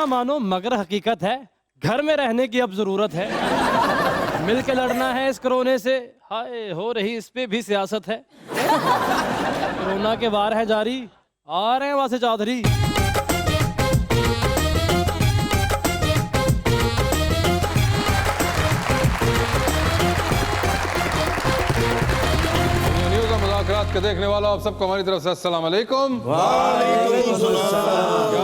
मानो मगर हकीकत है, घर में रहने की अब जरूरत है। मिलके लड़ना है इस कोरोने से, हाय हो रही इस पे भी सियासत है। कोरोना के वार है जारी, आ रहे हैं वहां से चौधरी। मुलाकात के देखने वालों आप सबको हमारी तरफ से अस्सलाम वालेकुम। क्या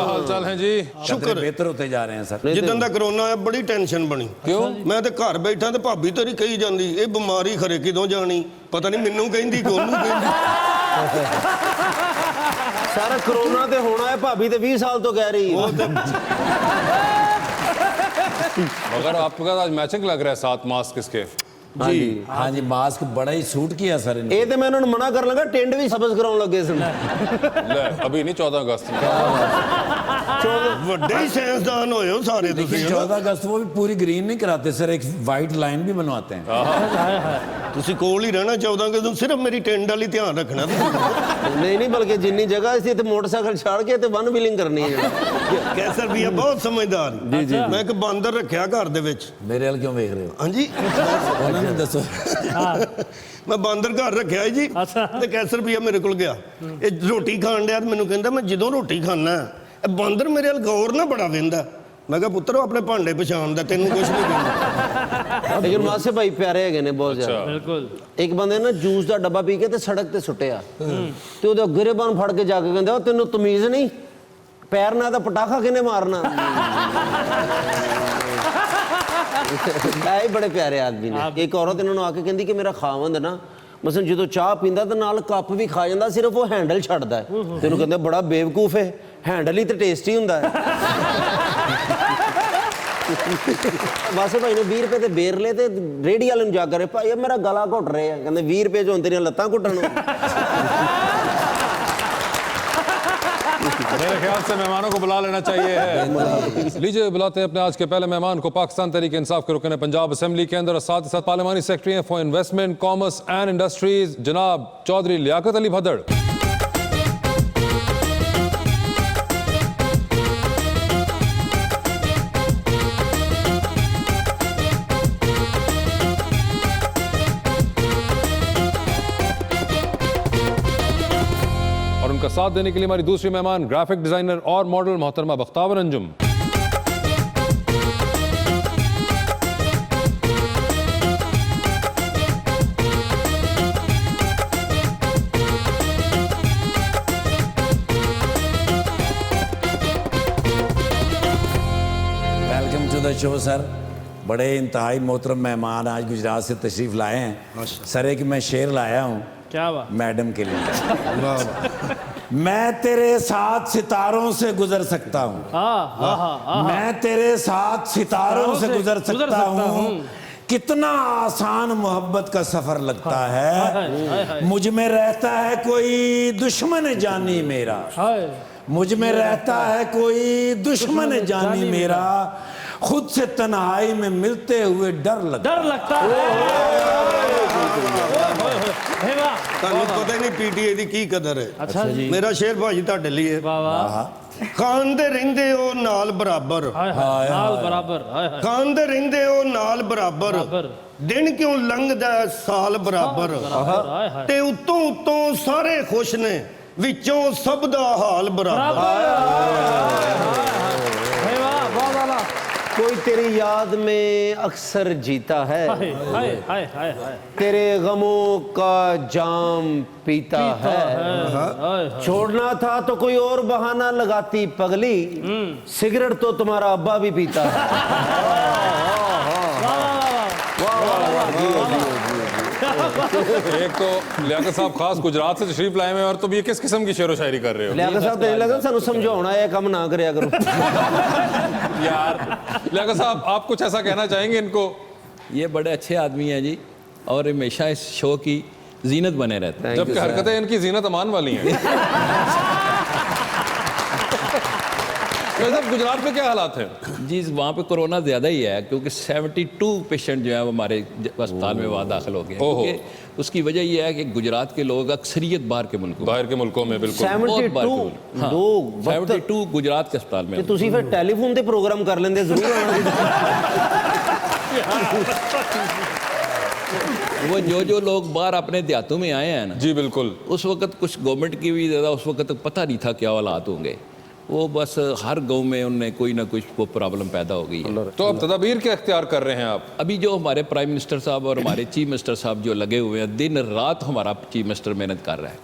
हाल चाल है जी? शुक्र बेहतर होते जा रहे हैं सर। जिदन दा कोरोना है बड़ी टेंशन बनी। क्यों? मैं ते घर बैठा ते भाभी तेरी कही जांदी ये बीमारी खरे किदों जानी, पता नहीं मैनू कहंदी कि ओनू कहंदी। सारा कोरोना ते होना है, भाभी ते 20 साल तो कह रही है। मगर आपके पास आज मैचिंग लग रहा है साथ मास्क इसके। जी हाँ जी, मास्क बड़ा ही सूट किया सर इनको। ये तो मैं उन्होंने मना कर लगा, टेंट भी सबस कराउन लगे सन। ले अभी नहीं 14 अगस्त ਵੱਡੇ ਹੀ ਸਾਇੰਸਦਾਨ ਹੋਏ ਹੋ ਸਾਰੇ लेकिन ਤੁਸੀਂ। 14 अगस्त वो भी पूरी ग्रीन नहीं कराते सर, एक वाइट लाइन भी बनवाते हैं। ਤੁਸੀਂ ਕੋਲ ਹੀ ਰਹਿਣਾ 14 ਅਗਸਤ ਨੂੰ, ਸਿਰਫ ਮੇਰੀ ਟੈਂਟ ਵਾਲੀ ਧਿਆਨ ਰੱਖਣਾ ਤੁਸੀਂ। नहीं नहीं, बल्कि जिन्नी जगह इसी ते मोटरसाइकिल छाड़ के ते वन व्हीलिंग करनी है। ਕੈਸਰ ਵੀ ਆ ਬਹੁਤ ਸਮਝਦਾਰ। ਮੈਂ ਇੱਕ ਬਾਂਦਰ ਰੱਖਿਆ ਘਰ ਦੇ ਵਿੱਚ। मेरे वाल क्यों देख रहे हो? ਹਾਂਜੀ उन्होंने दसो। ਮੈਂ ਬਾਂਦਰ ਘਰ ਰੱਖਿਆ ਜੀ ਤੇ ਕੈਸਰ ਵੀ ਮੇਰੇ ਕੋਲ ਗਿਆ। ਇਹ ਰੋਟੀ ਖਾਣ ਡਿਆ ਤੇ ਮੈਨੂੰ ਕਹਿੰਦਾ ਮੈਂ ਜਦੋਂ ਰੋਟੀ ਖਾਣਾ ਇਹ ਬਾਂਦਰ ਮੇਰੇ ਵੱਲ ਗੌਰ ਨਾ ਬੜਾ ਵੇਂਦਾ। ਮੈਂ ਕਿਹਾ ਪੁੱਤਰ ਆਪਣੇ ਭਾਂਡੇ ਪਛਾਣਦਾ, ਤੈਨੂੰ ਕੁਝ ਨਹੀਂ ਕਹਿੰਦਾ। लेकिन मासे भाई प्यारे है ने बहुत ज्यादा। बिल्कुल। एक बंदे ना जूस का डब्बा पी के ते सड़क ते सुट्टिया ते ओदे गिरेबान फड़ के जाके कहंदा तेनू तमीज नहीं, पैर ना दा पटाखा किने मारना। ऐ बड़े प्यारे आदमी ने। एक औरत इन्होंने आके कहंदी कि मेरा खावंद ना मसलन जो चाह पींदा ते नाल कप भी खा जांदा, सिर्फ वो हैंडल छड्डदा है। तेनू कहंदे बड़ा बेवकूफ है, हैंडल ही तो टेस्टी हुंदा है। बस भाई ने 20 रुपए ते बेर ले ते रेडी वाले नु जाकर भाई मेरा गला घुट रहे हैं, कहंदे 20 रुपए जो तेरियां लत्तां घुटण। मेरे ख्याल से मेहमानों को बुला लेना चाहिए है। लीजिए बुलाते हैं अपने आज के पहले मेहमान को, पाकिस्तान तहरीक इंसाफ के रुकन पंजाब असेंबली के अंदर और साथ ही साथ पार्लिमानी सेक्रेटरी हैं for investment, commerce and industries, जनाब चौधरी लियाकत अली भदड़। का साथ देने के लिए हमारी दूसरी मेहमान ग्राफिक डिजाइनर और मॉडल मोहतरमा Bakhtawar Anjum. Welcome to the show sir. बड़े इंतहाई मोहतरम मेहमान आज गुजरात से तशरीफ लाए हैं सर। एक मैं शेर लाया हूँ क्या बात मैडम के लिए। मैं तेरे साथ सितारों से गुजर सकता हूँ, मैं तेरे साथ सितारों से गुजर सकता हूँ। कितना आसान मोहब्बत का सफर लगता है, मुझ में रहता है कोई दुश्मन जानी मेरा, मुझ में रहता है कोई दुश्मन जानी मेरा, खुद से तन्हाई में मिलते हुए डर लगता है। ਤੁਹਾਨੂੰ ਪਤਾ ਹੀ ਨਹੀਂ ਪੀਟੀਏ ਦੀ ਕੀ ਕਦਰ ਹੈ। ਅੱਛਾ ਜੀ, ਮੇਰਾ ਸ਼ੇਰ ਭਾਜੀ ਤੁਹਾਡੇ ਲਈ ਹੈ। वाह वाह। ਖਾਂਦੇ ਰਹਿੰਦੇ ਹੋ ਨਾਲ ਬਰਾਬਰ, नाल बराबर, ਖਾਂਦੇ ਰਹਿੰਦੇ ਹੋ ਨਾਲ ਬਰਾਬਰ, ਦਿਨ ਕਿਉਂ ਲੰਘਦਾ ਸਾਲ ਬਰਾਬਰ, ਤੇ ਉੱਤੋਂ ਉੱਤੋਂ ਸਾਰੇ ਖੁਸ਼ ਨੇ ਵਿੱਚੋं ਸਭ ਦਾ ਹਾਲ ਬਰਾਬਰ। कोई तेरी याद में अक्सर जीता है, तेरे गमों का जाम पीता है। छोड़ना था तो कोई और बहाना लगाती पगली, सिगरेट तो तुम्हारा अब्बा भी पीता है। एक तो लियाकत साहब खास गुजरात से तशरीफ लाए हैं और तुम ये किस किस्म की शेरो शायरी कर रहे हो? लियाकत साहब तेरे लगा सानू समझाना है काम ना करया करो। यार लियाकत साहब आप कुछ ऐसा कहना चाहेंगे इनको? ये बड़े अच्छे आदमी हैं जी और हमेशा इस शो की जीनत बने रहते हैं। जबकि हरकतें इनकी जीनत अमान वाली हैं। तो साहब गुजरात में क्या हालात हैं? जी वहाँ पे कोरोना ज़्यादा ही है, क्योंकि 72 पेशेंट जो है वो हमारे अस्पताल में वहाँ दाखिल हो गए हैं। ओहो। क्योंकि उसकी वजह यह है कि गुजरात के लोग अक्सरियत बाहर के मुल्कों बाहर के मुल्कों में बिल्कुल 72 लोग 72 गुजरात के अस्पताल में। ਤੇ ਤੁਸੀਂ ਫਿਰ ਟੈਲੀਫੋਨ ਤੇ ਪ੍ਰੋਗਰਾਮ ਕਰ ਲੈਂਦੇ ਜ਼ਰੂਰ ਆਉਣਾ वो जो लोग बाहर अपने देहातों में आए हैं ना, जी बिल्कुल, उस वक्त कुछ गवर्नमेंट की भी ज़्यादा उस वक्त पता नहीं था क्या हालात होंगे। वो बस हर गांव में उनने कोई ना कोई वो प्रॉब्लम पैदा हो गई है। तो अब तदाबीर क्या इख्तियार कर रहे हैं आप? अभी जो हमारे प्राइम मिनिस्टर साहब और हमारे चीफ मिनिस्टर साहब जो लगे हुए हैं, दिन रात हमारा चीफ मिनिस्टर मेहनत कर रहा है।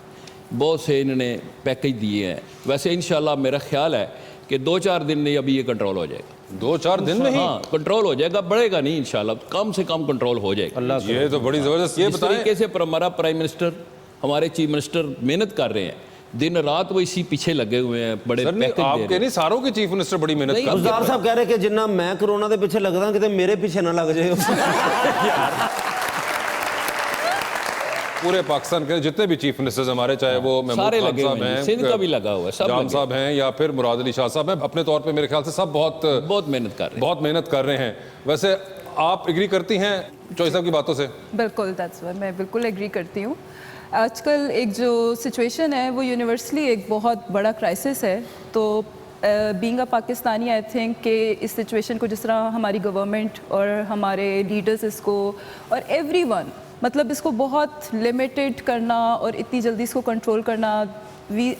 बहुत से इन्होंने पैकेज दिए हैं। वैसे इंशाल्लाह मेरा ख्याल है कि 2-4 दिन में अभी ये कंट्रोल हो जाएगा। 2-4 दिन में ही? हाँ, कंट्रोल हो जाएगा, बढ़ेगा नहीं इंशाल्लाह, कम से कम कंट्रोल हो जाएगा। ये तो बड़ी जबरदस्त। ये इस बताएं, तरीके से पर हमारा प्राइम मिनिस्टर, हमारे चीफ मिनिस्टर मेहनत कर रहे हैं, दिन रात वो इसी पीछे लगे हुए हैं, बड़े सर नहीं, पैकेज दे आपके रहे हैं। नहीं सारों के चीफ मिनिस्टर बड़ी मेहनत कर रहे हैं। ਗੁਜ਼ਾਰ ਸਾਹਿਬ ਕਹਿ ਰਹੇ ਕਿ ਜਿੰਨਾ ਮੈਂ ਕਰੋਨਾ ਦੇ ਪਿੱਛੇ ਲੱਗਦਾ ਕਿਤੇ ਮੇਰੇ ਪਿੱਛੇ ਨਾ ਲੱਗ ਜਾਏ पूरे पाकिस्तान के जितने भी चीफ मिनिस्टर्स हमारे, चाहे वो महमूद सारे खान लगे साहब हुए हैं, हैं, सिंध का भी लगा हुआ है, सब जाम लगे साहब हैं या फिर मुराद अली शाह साहब हैं, अपने तौर पे मेरे ख्याल से सब बहुत मेहनत कर रहे हैं। बहुत मेहनत कर रहे हैं। वैसे आप एग्री करती हैं चौधरी साहब की बातों से? बिल्कुल, दैट्स व्हाई मैं बिल्कुल एग्री करती हूँ। आजकल एक जो सिचुएशन है वो यूनिवर्सली एक बहुत बड़ा क्राइसिस है। तो being a Pakistani I think कि इस सिचुएशन को जिस तरह हमारी गवर्नमेंट और हमारे लीडर्स इसको और एवरीवन मतलब इसको बहुत लिमिटेड करना और इतनी जल्दी इसको कंट्रोल करना,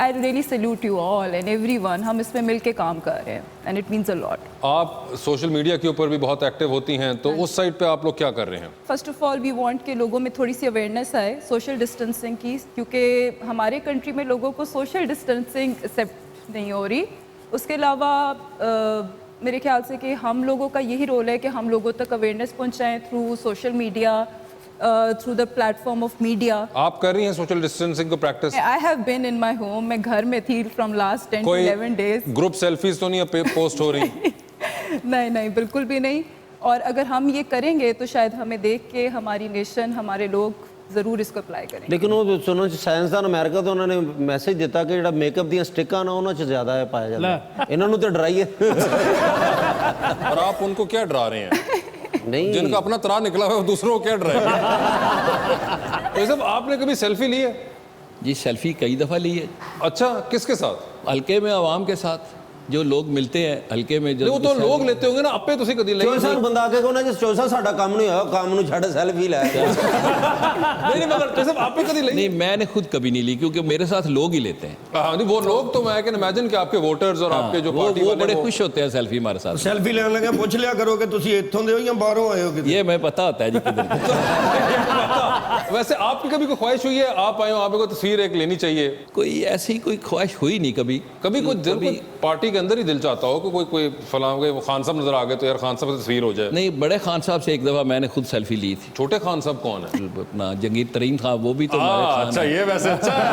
I really salute you all and everyone. हम इसमें मिलके काम कर रहे हैं and it means a lot. आप सोशल मीडिया के ऊपर भी बहुत एक्टिव होती हैं, तो उस साइड पे आप लोग क्या कर रहे हैं? First of all we want कि लोगों में थोड़ी सी अवेयरनेस आए सोशल डिस्टेंसिंग की, क्योंकि हमारे कंट्री में लोगों को सोशल डिस्टेंसिंग एक्सेप्ट नहीं हो रही। उसके अलावा मेरे ख्याल से कि हम लोगों का यही रोल है कि हम लोगों तक अवेयरनेस पहुंचाएं through social media, through the platform of media. आप कर रही हैं सोशल डिस्टेंसिंग को practice? I have been in my home, मैं घर में थी from last 10 to 11 days. Group selfies तो नहीं पोस्ट हो रही? नहीं नहीं, बिल्कुल भी नहीं। और अगर हम ये करेंगे तो शायद हमें देख के हमारी नेशन, हमारे लोग ਜ਼ਰੂਰ इसको ਅਪਲਾਈ करेंगे। ਲੇਕਿन ਉਹ ਸੁਣੋ ਸਾਇੰਸਦਾਨ ਅਮਰੀਕਾ ਤੋਂ ਉਹਨਾਂ ਨੇ ਮੈਸੇਜ ਦਿੱਤਾ ਕਿ ਜਿਹੜਾ ਮੇਕਅਪ ਦੀਆਂ ਸਟਿਕਾਂ ਨਾ ਉਹਨਾਂ 'ਚ ਜ਼ਿਆਦਾ ਹੈ ਪਾਇਆ ਜਾਂਦਾ। ਇਹਨਾਂ ਨੂੰ ਤੇ ਡਰਾਈਏ। और आप उनको क्या डरा रहे हैं? नहीं, जिनका अपना तना निकला हुआ है वो दूसरों को क्या डराएगा? तो सब आपने कभी सेल्फी ली है? जी सेल्फी कई दफ़ा ली है। अच्छा, किसके साथ? हल्के में आवाम के साथ जो लोग मिलते हैं हल्के में, जो वो तो लोग लेते होंगे ना, अपे तुसी कदी ਚੋਰ नहीं? ਸਾਹਿਬ ਬੰਦਾ ਆ ਕੇ ਕਹਿੰਦਾ ਜੀ ਚੋਰ ਸਾਹਿਬ ਸਾਡਾ ਕੰਮ ਨਹੀਂ ਹੋਇਆ, ਕੰਮ ਨੂੰ ਛੱਡ ਸੈਲਫੀ ਲੈ। नहीं मगर तो सब आपे कदी नहीं, मैंने खुद कभी नहीं ली, क्योंकि मेरे साथ लोग ही लेते हैं। हाँ नहीं, वो लोग तो मैं कैन इमेजिन कि आपके वोटर्स और आपके जो पार्टी वो वाले बड़े वो- खुश होते हैं सेल्फी हमारे साथ। ਸੈਲਫੀ ਲੈਣ ਲੱਗਾ ਪੁੱਛ ਲਿਆ ਕਰੋ कि ਤੁਸੀਂ ਇੱਥੋਂ ਦੇ ਹੋ ਜਾਂ ਬਾਹਰੋਂ ਆਏ ਹੋ ਕਿਤੇ। ये मैं पता होता है जी किधर। वैसे आपकी कभी कोई ख्वाहिश हुई है आप आए हो, आपको तस्वीर एक लेनी चाहिए? कोई ऐसी कोई ख्वाहिश हुई नहीं कभी। कभी कोई दिल कोई पार्टी के अंदर ही दिल चाहता हो कि कोई फलां के वो खान साहब नजर आ गए तो यार खान साहब की तस्वीर हो जाए? नहीं, बड़े खान साहब से एक दफ़ा मैंने खुद सेल्फी ली थी। छोटे खान साहब कौन है? अपना जंगीर तरीन खान, वो भी तो हमारे खान अच्छा, हैं। ये वैसे अच्छा है।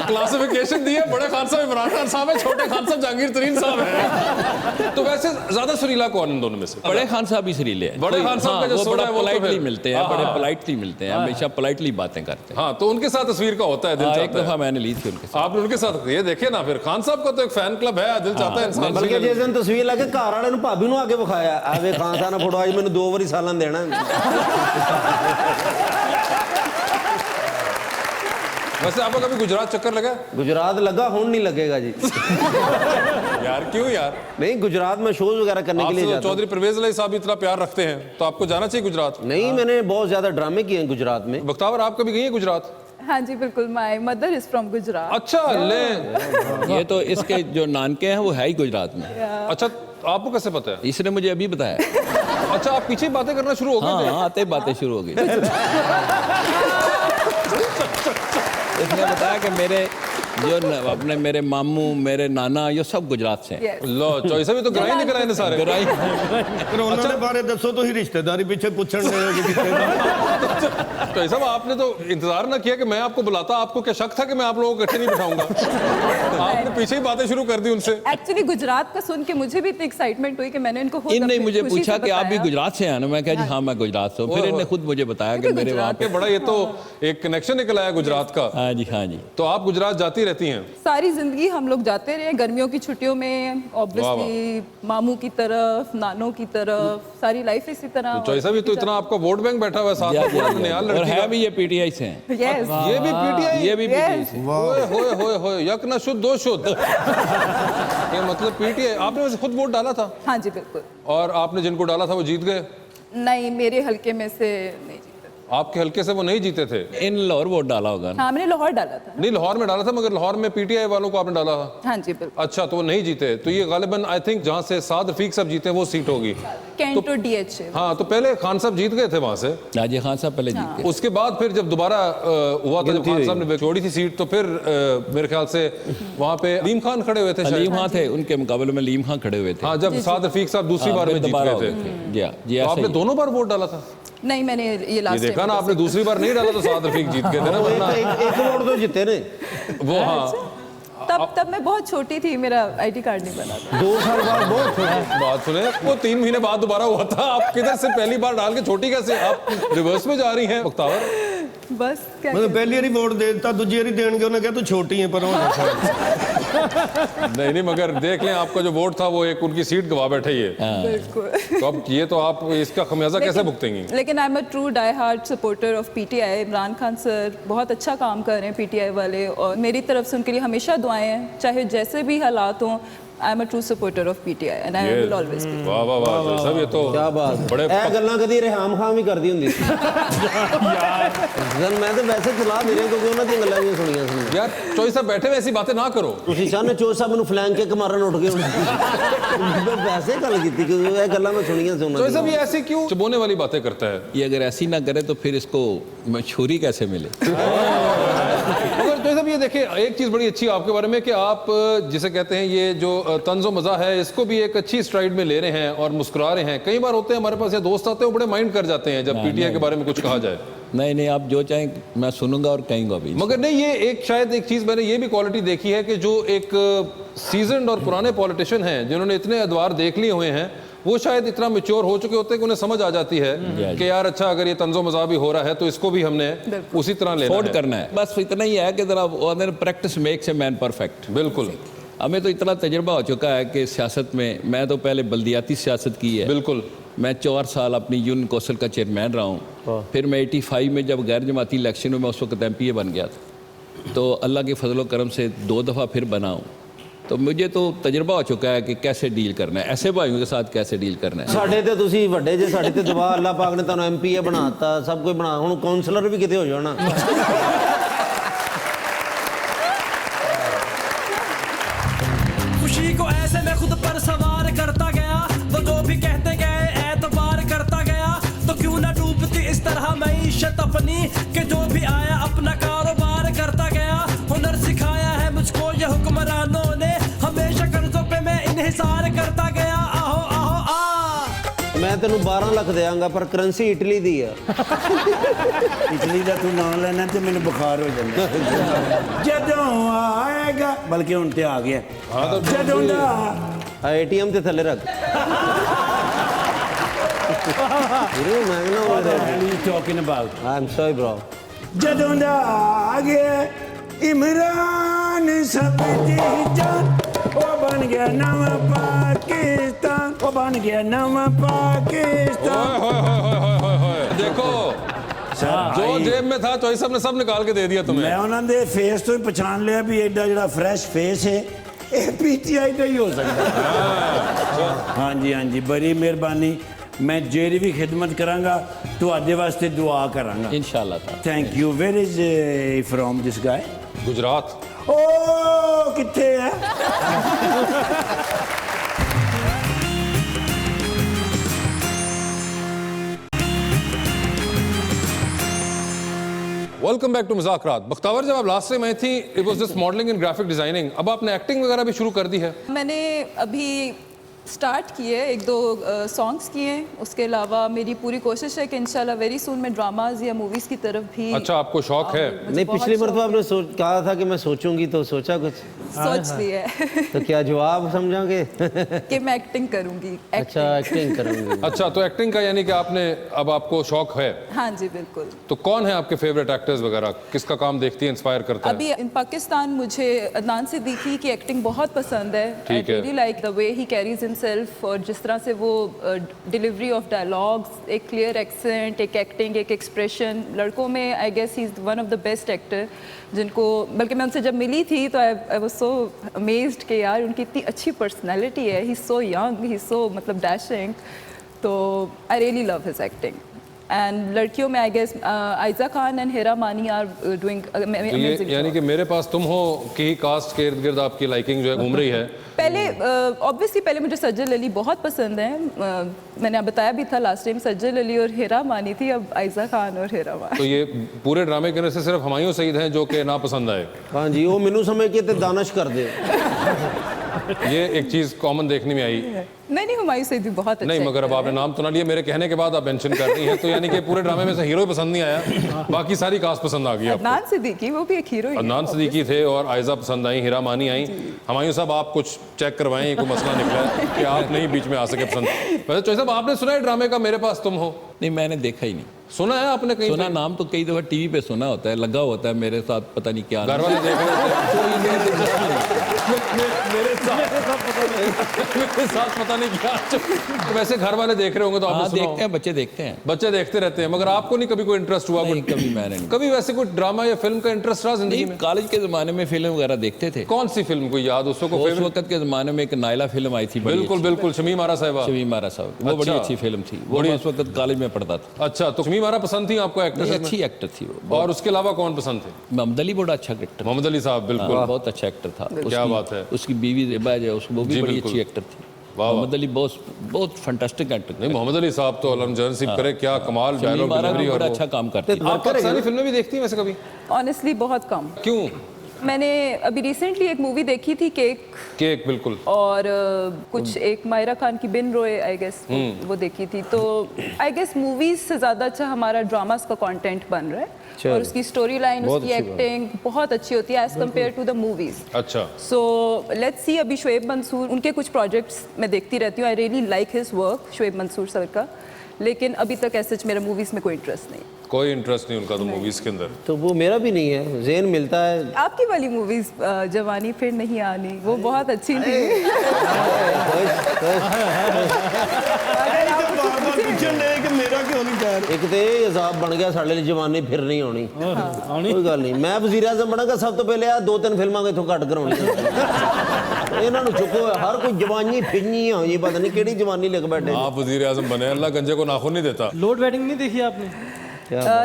क्लासिफिकेशन दी है, बड़े खान साहब इमरान खान साहब है, छोटे खान साहब जहांगीर तरीन साहब है। तो वैसे ज्यादा सुरीला कौन इन दोनों में से? बड़े खान साहब ही सरीले हैं। बड़े खान साहब का जो वो सोना बड़ा है वो तो पोलाइटली फिर- मिलते हैं, बड़े पोलाइटली मिलते हैं, हमेशा पोलाइटली बातें करते हैं। हाँ, तो उनके साथ तस्वीर का होता है, दिल एक चाहता दफ़ा है। मैंने ली थी उनके साथ। आपने उनके साथ ये देखे ना, फिर खान साहब का तो एक फैन क्लब है, दिल चाहता है इंसान ਬਲਕਿ तस्वीर ਜਿਸ ਦਿਨ ਤਸਵੀਰ ਲਾ ਕੇ ਘਰ ਵਾਲੇ ਨੂੰ ਭਾਬੀ ਨੂੰ ਆ ਕੇ ਵਿਖਾਇਆ, ਆਵੇ ਖਾਨ ਸਾਹਿਬ ਨੇ ਫੋਟੋ ਆਈ ਮੈਨੂੰ 2 ਵਾਰੀ ਸਾਲਨ ਦੇਣਾ। वैसे आपको कभी गुजरात चक्कर लगा? गुजरात लगा, हुन नहीं लगेगा जी। यार क्यों यार? नहीं, गुजरात में शोज वगैरह करने के लिए आपसे जाता हूं। चौधरी परवेज अली साहब इतना प्यार रखते हैं तो आपको जाना चाहिए गुजरात। नहीं, मैंने बहुत ज्यादा ड्रामे किए हैं गुजरात में। बख्तावर आप कभी गई हैं गुजरात? हाँ जी बिल्कुल, my mother is from Gujarat. अच्छा ले, ये तो इसके जो नानके हैं वो है ही गुजरात में। अच्छा आपको कैसे पता है? इसने मुझे अभी बताया। अच्छा, आप पीछे बातें करना शुरू हो गए थे? हाँ, आते ही बातें शुरू हो गई। इसने बताया कि मेरे अपने मेरे मामू, मेरे नाना, ये सब गुजरात से हैं। Yes. लो चॉइस भी तो कराई नहीं कराए ने सारे। गराई। ਕਰੋਨਾ ਦੇ ਬਾਰੇ ਦੱਸੋ, ਤੁਸੀਂ ਰਿਸ਼ਤੇਦਾਰੀ ਪਿੱਛੇ ਪੁੱਛਣ ਦੇ ਹੋ ਕਿ ਕਿੱਥੇ ਦਾ। तो साहब आपने तो इंतजार ना किया कि मैं आपको बुलाता, आपको क्या शक था कि मैं आप लोगों को इकट्ठे नहीं बिठाऊंगा? आपने पीछे ही बातें शुरू कर दी उनसे। एक्चुअली गुजरात का सुन के मुझे भी इतनी एक्साइटमेंट हुई कि मैंने इनको खुद इनने अपनी मुझे खुशी पूछा से कि आप भी बताया। गुजरात से हैं ना? मैं कहा जी हाँ, मैं गुजरात से हूँ। फिर इन्होंने खुद मुझे बताया कि मेरे वहाँ के बड़ा ये तो एक कनेक्शन निकला है गुजरात का। हाँ जी, हाँ जी। तो आप गुजरात जाती रहती हैं? सारी जिंदगी हम लोग जाते रहे, गर्मियों की छुट्टियों में ऑब्वियसली मामू की तरफ, नानों की तरफ, सारी लाइफ इसी तरह। चॉइस साहब, ये तो इतना आपका वोट बैंक बैठा हुआ है साथ में, पूरा नया और लड़की है का। भी ये पीटीआई से हैं, यस, ये भी पीटीआई, ये भी पीटीआई से। होए होए होए होए, यक न शुद्ध दो शुद्ध। ये मतलब पीटीआई। आपने वैसे खुद वोट डाला था? हाँ जी बिल्कुल। और आपने जिनको डाला था वो जीत गए? नहीं, मेरे हल्के में से नहीं जीते। आपके हल्के से वो नहीं जीते थे? इन लाहौर वोट डाला होगा ना? हाँ, मैंने लाहौर डाला था। नहीं, लाहौर में डाला था, मगर लाहौर में पीटीआई वालों को आपने डाला था? हाँ जी बिल्कुल। अच्छा, तो वो नहीं जीते। तो ये गालिबन आई थिंक जहाँ से साद रफीक साहब जीते वो सीट होगी। कैंट और डीएच। हाँ, तो पहले खान साहब जीत गए थे वहां से। नाजिर खान साहब पहले जीत गए। उसके बाद फिर जब दोबारा हुआ था, जब खान साहब ने छोड़ी थी सीट, तो फिर मेरे ख्याल से वहां पे अलीम खान खड़े हुए थे शायद। अलीम खान थे, उनके मुकाबले में अलीम खान खड़े हुए थे। हाँ, जब साद रफीक साहब दूसरी बार में जीत दोबारा गए हो थे। गए थे। जी, तो ऐसा आपने ही। दोनों बार वोट डाला था? नहीं, मैंने ये ये लास्ट देखा ना, आपने दूसरी बार नहीं डाला तो साद रफीक जीत गए थे ना, वरना एक वोट तो जीते ने। वो हाँ। तब मैं बहुत छोटी थी, मेरा आईडी कार्ड नहीं बना था। 2 साल बाद बहुत छोटे। बात सुने, वो 3 महीने बाद दोबारा हुआ था। आप किधर से पहली बार डाल के छोटी कैसे, आप रिवर्स में जा रही हैं मुख्तावर? बस क्या मतलब पहली वारी वोट दे ਦਿੱਤਾ, दूजी वारी देणगे ਉਹਨੇ ਕਿਹਾ ਤੂੰ ਛੋਟੀ ਹੈ पर नहीं, मगर देख लें, आपका जो वोट था वो एक उनकी सीट गवा बैठे ये। बिल्कुल। तो अब ये तो आप इसका खमियाजा कैसे भुगतेंगी? लेकिन I am a true die heart supporter of PTI. Imran Khan sir बहुत अच्छा काम कर रहे हैं पीटीआई वाले, और मेरी तरफ से उनके लिए हमेशा दुआएं हैं, चाहे जैसे भी हालात हों। आई am a true supporter of PTI and I will always be. वाह वाह वाह, सब ये तो क्या बात। बड़े ਇਹ ਗੱਲਾਂ ਕਦੀ ਰਹਿਮ ਖਾਨ ਵੀ ਕਰਦੀ ਹੁੰਦੀ ਸੀ ਮੈਂ ਤਾਂ ਵੈਸੇ ਸਲਾਹ ਦੇ ਰਿਹਾ ਕਿਉਂਕਿ ਉਹਨਾਂ ਦੀਆਂ ਗੱਲਾਂ ਵੀ ਸੁਣੀਆਂ ਸੀ। यार चौधरी साहब बैठे हुए ऐसी बातें ना करो। ਤੁਸੀਂ ਚਾਹਨੇ ਚੋ ਸਾਹਿਬ ਨੂੰ ਫਲੈਂਕ ਕਿੱਕ ਮਾਰਨ ਉੱਠ ਗਏ ਹੁਣ। ਮੈਂ ਵੈਸੇ ਗੱਲ ਕੀਤੀ ਕਿਉਂਕਿ ਇਹ ਗੱਲਾਂ ਮੈਂ ਸੁਣੀਆਂ ਸੀ ਉਹਨਾਂ चौधरी साहब, ਦੀਆਂ। ये ऐसी क्यों चबोने वाली बातें करता है? ये अगर ऐसी ना करे तो फिर इसको मशहूरी कैसे मिले? मगर चौधरी साहब, ये देखिए, एक चीज बड़ी अच्छी आपके बारे में कि आप जिसे कहते हैं ये जो तंज़ो मज़ा है, इसको भी एक अच्छी स्ट्राइड में ले रहे हैं और मुस्कुरा रहे हैं। कई बार होते हैं हमारे पास ये दोस्त आते हैं, वो बड़े माइंड कर जाते हैं जब पीटीआई के बारे में कुछ कहा जाए। नहीं नहीं, आप जो चाहें मैं सुनूंगा और कहेंगे भी। मगर नहीं, ये एक शायद एक चीज मैंने ये भी क्वालिटी देखी है कि जो एक सीजन्ड और पुराने पॉलिटिशियन हैं जिन्होंने इतने अदवार देख लिए हुए हैं, वो शायद इतना मैच्योर हो चुके होते हैं कि उन्हें समझ आ जाती है कि यार अच्छा, अगर ये तंज़ो मज़ा भी हो रहा है तो इसको भी हमने उसी तरह लेना अफोर्ड है। करना है, बस इतना ही है कि जरा practice makes a man perfect. बिल्कुल हमें तो इतना तजुर्बा हो चुका है कि सियासत में, मैं तो पहले बल्दियाती सियासत की है। बिल्कुल। मैं 4 साल अपनी यूनियन कौंसिल का चेयरमैन रहा हूँ। फिर मैं 85 में जब गैर जमाती इलेक्शन में, मैं उस वक्त MPA बन गया था, तो अल्लाह के फजलो करम से 2 दफ़ा फिर बना हूँ। तो मुझे तो तजुर्बा हो चुका है कि कैसे डील करना है, ऐसे भाइयों के साथ कैसे डील करना है। ਸਾਡੇ ਤੇ ਤੁਸੀਂ ਵੱਡੇ ਜੇ, ਸਾਡੇ ਤੇ ਦਵਾ ਅੱਲਾਹ ਪਾਕ ਨੇ ਤੁਹਾਨੂੰ MPA ਬਣਾਤਾ, ਸਭ ਕੁਝ ਬਣਾ, ਹੁਣ ਕਾਉਂਸਲਰ ਵੀ ਕਿਤੇ ਹੋ ਜਾਣਾ। खुशी को ऐसे मैं खुद पर सवार करता गया, वो जो भी कहते गए एतबार करता गया, तो क्यों ना डूबती इस तरह मईशत अपनी, कि जो भी आया अपना कारोबार करता गया। हुनर सिखाया है मुझको ये हुक्मरानों ने, हमेशा कर्जों पे मैं इन्हिसार करता गया। आहो आहो आ ਮੈਂ ਤੈਨੂੰ 12 ਲੱਖ ਦੇਵਾਂਗਾ ਪਰ ਕਰੰਸੀ ਇਟਲੀ ਦੀ ਆ। इटली का तू नाम लेना तो मैंने बुखार हो जाता जदों आएगा, बल्कि हुण ते आ गया जदों दा ਆ ATM ਤੇ ਥੱਲੇ ਰੱਖ। ਵੀਰੇ ਮੈਂ ਨਾ What you talking about? Aam sorry bro. जदों दा आ गया इमरान सब दी जान, वो बन गया नवा पाकिस्तान, वो बन गया नवा पाकिस्तान। देखो, जो जेब में था चौधरी साहब ने सब निकाल के दे दिया तुम्हें। मैं उन्होंने फेस तो ही पछाण लिया भी एडा जड़ा फ्रेश फेस है ये पीटीआई का ही हो सकता है। हाँ जी, बड़ी मेहरबानी। मैं जेरी भी खिदमत करांगा, तुहाडे वास्ते दुआ करांगा इंशाल्लाह ताला। Thank you. Where is from this guy? Gujrat. ओ किथे है? Welcome back to Muzakraat. Bakhtawar, जब आप लास्ट टाइम आई थी, it was just modelling and graphic designing, अब आपने एक्टिंग वगैरह भी शुरू कर दी है? मैंने अभी स्टार्ट किए, 1-2 सॉन्ग्स किए, उसके अलावा मेरी पूरी कोशिश है कि इंशाल्लाह वेरी सून मैं ड्रामाज या मूवीज़ की तरफ भी अच्छा, आपको शौक है? नहीं, पिछली मरतबा आपने कहा था कि मैं सोचूंगी, तो सोचा कुछ? सोच ली है तो क्या जवाब समझोगे? कि मैं एक्टिंग करूंगी। अच्छा, एक्टिंग करूंगी। अच्छा, तो एक्टिंग का यानी कि आपने अब आपको शौक है? हाँ जी बिल्कुल। तो कौन है आपके फेवरेट एक्टर्स वगैरह, किसका काम देखती है, इंस्पायर करता है? अभी इन पाकिस्तान मुझे अदनान सिद्दीकी की एक्टिंग बहुत पसंद है। आई ठीक है। Really like the way he carries himself, और जिस तरह से वो डिलीवरी ऑफ डायलॉग्स, एक क्लियर एक्सेंट, एक एक्टिंग, एक एक्सप्रेशन, लड़कों में I guess he is one of the best actor जिनको, बल्कि मैं उनसे जब मिली थी तो आई वाज सो अमेज्ड कि यार उनकी इतनी अच्छी पर्सनैलिटी है, he is so young, he is so मतलब डैशिंग, तो I really love his acting. And लड़कियों में I guess Ayeza Khan and Hira Mani are doing ये यानी कि मेरे पास तुम हो कि कास्ट के इर्द गिर्द आपकी लाइकिंग जो है घूम रही है। पहले ऑब्वियसली पहले मुझे सज्जल अली बहुत पसंद है, मैंने बताया भी था लास्ट टाइम, सज्जल अली और हेरा मानी थी, अब आयजा खान और हेरा मानी। तो ये पूरे ड्रामे के अंदर से सिर्फ हुमायूं सईद हैं जो कि नापसंद आए? हाँ जी, वो मैनू समझ के ते दानिश कर दे। ये एक चीज कॉमन देखने में आई। नहीं, हुमायूं सईद भी बहुत अच्छा नहीं, मगर अब आपने नाम तो ना लिया, मेरे कहने के बाद आप मेंशन कर रही हैं, तो यानी कि पूरे ड्रामे में से हीरो पसंद नहीं आया, बाकी सारी कास्ट पसंद आ गई आपको। अदनान सिद्दीकी, वो भी एक हीरो ही है। अदनान सिद्दीकी थे और आयजा पसंद आई, हीरा मानी आई। हुमायूं साहब आप कुछ चेक करवाएं, कोई मसला निकला है कि आप नहीं बीच में आ सके पसंद। वैसे चौधरी साहब, आपने सुना है ड्रामे का मेरे पास तुम हो? नहीं, मैंने देखा ही नहीं। सुना है आपने कहीं? सुना, नाम तो कई दफ़ा टीवी पे सुना होता है, लगा होता है मेरे साथ, पता नहीं क्या घर वाले देख रहे मेरे साथ पता नहीं क्या। तो वैसे घर वाले देख रहे होंगे तो आपने सुना देखते हैं, बच्चे देखते हैं। बच्चे देखते रहते हैं, मगर आपको नहीं कभी कोई इंटरेस्ट हुआ? नहीं, कभी मैंने नहीं। कभी वैसे कोई ड्रामा या फिल्म का इंटरेस्ट रहा जिंदगी में? कॉलेज के ज़माने में फिल्म वगैरह देखते थे। कौन सी फिल्म कोई याद उसको? उस वक्त के ज़माने में एक नायला फिल्म आई थी, बिल्कुल बिल्कुल, शमीम आरा साहिबा। शमीम आरा साहब, वो बड़ी अच्छी फिल्म थी, वो मैं उस वक्त कॉलेज में पढ़ता था। अच्छा, तो शमीम आरा पसंद थी आपको एक्टर? अच्छी एक्टर थी वो। और उसके अलावा कौन पसंद थे? मोहम्मद अली बड़ा अच्छा एक्टर, मोहम्मद अली साहब, बिल्कुल बहुत अच्छा एक्टर था। क्या बात है। उसकी बीवी ज़ेबा जो, वो भी बड़ी अच्छी एक्टर थी। मोहम्मद अली बहुत फैंटास्टिक एक्टर। नहीं, मोहम्मद अली साहब तो अल्लाह जन सिप करे, क्या कमाल डायलॉग डिलीवरी, और बड़ा अच्छा काम करते हैं। आप पाकिस्तानी फिल्में भी देखती हैं वैसे कभी? ऑनेस्टली बहुत कम। क्यों? मैंने अभी रिसेंटली एक मूवी देखी थी, केक, बिल्कुल, और कुछ एक मायरा खान की बिन रोए आई गेस, वो देखी थी। तो आई गेस मूवीज से ज़्यादा अच्छा हमारा ड्रामास का कंटेंट बन रहा है, और उसकी स्टोरी लाइन, उसकी एक्टिंग बहुत अच्छी होती है as compare to the movies. अच्छा, सो लेट्स सी। अभी शोएब मंसूर, उनके कुछ प्रोजेक्ट्स मैं देखती रहती हूँ, I really like his work, Shoaib Mansoor sir का, लेकिन अभी तक ऐसे मेरा मूवीज में कोई इंटरेस्ट नहीं। कोई इंटरेस्ट नहीं उनका तो मूवीज के अंदर? तो वो मेरा भी नहीं है, ज़हन मिलता है। आपकी वाली मूवीज जवानी फिर नहीं आनी, वो बहुत अच्छी थी। मेरा क्यों नहीं कह रहे? एक तो ये अजाब बन गया साढ़े लिए, जवानी फिर नहीं होनी। कोई गल नहीं, मैं वज़ीर आज़म बनागा सब तो पहले आ 2-3 फिल्मां इत्थों कट कराउणी। इन्हां नूं चुको, हर कोई जवानी फिरनी हो, ये पता नहीं केड़ी जवानी लिख बैठे। आप वजीर आज़म बने, अल्लाह गंजे को नाखून नहीं देता। लोड वेडिंग नहीं देखी आपने?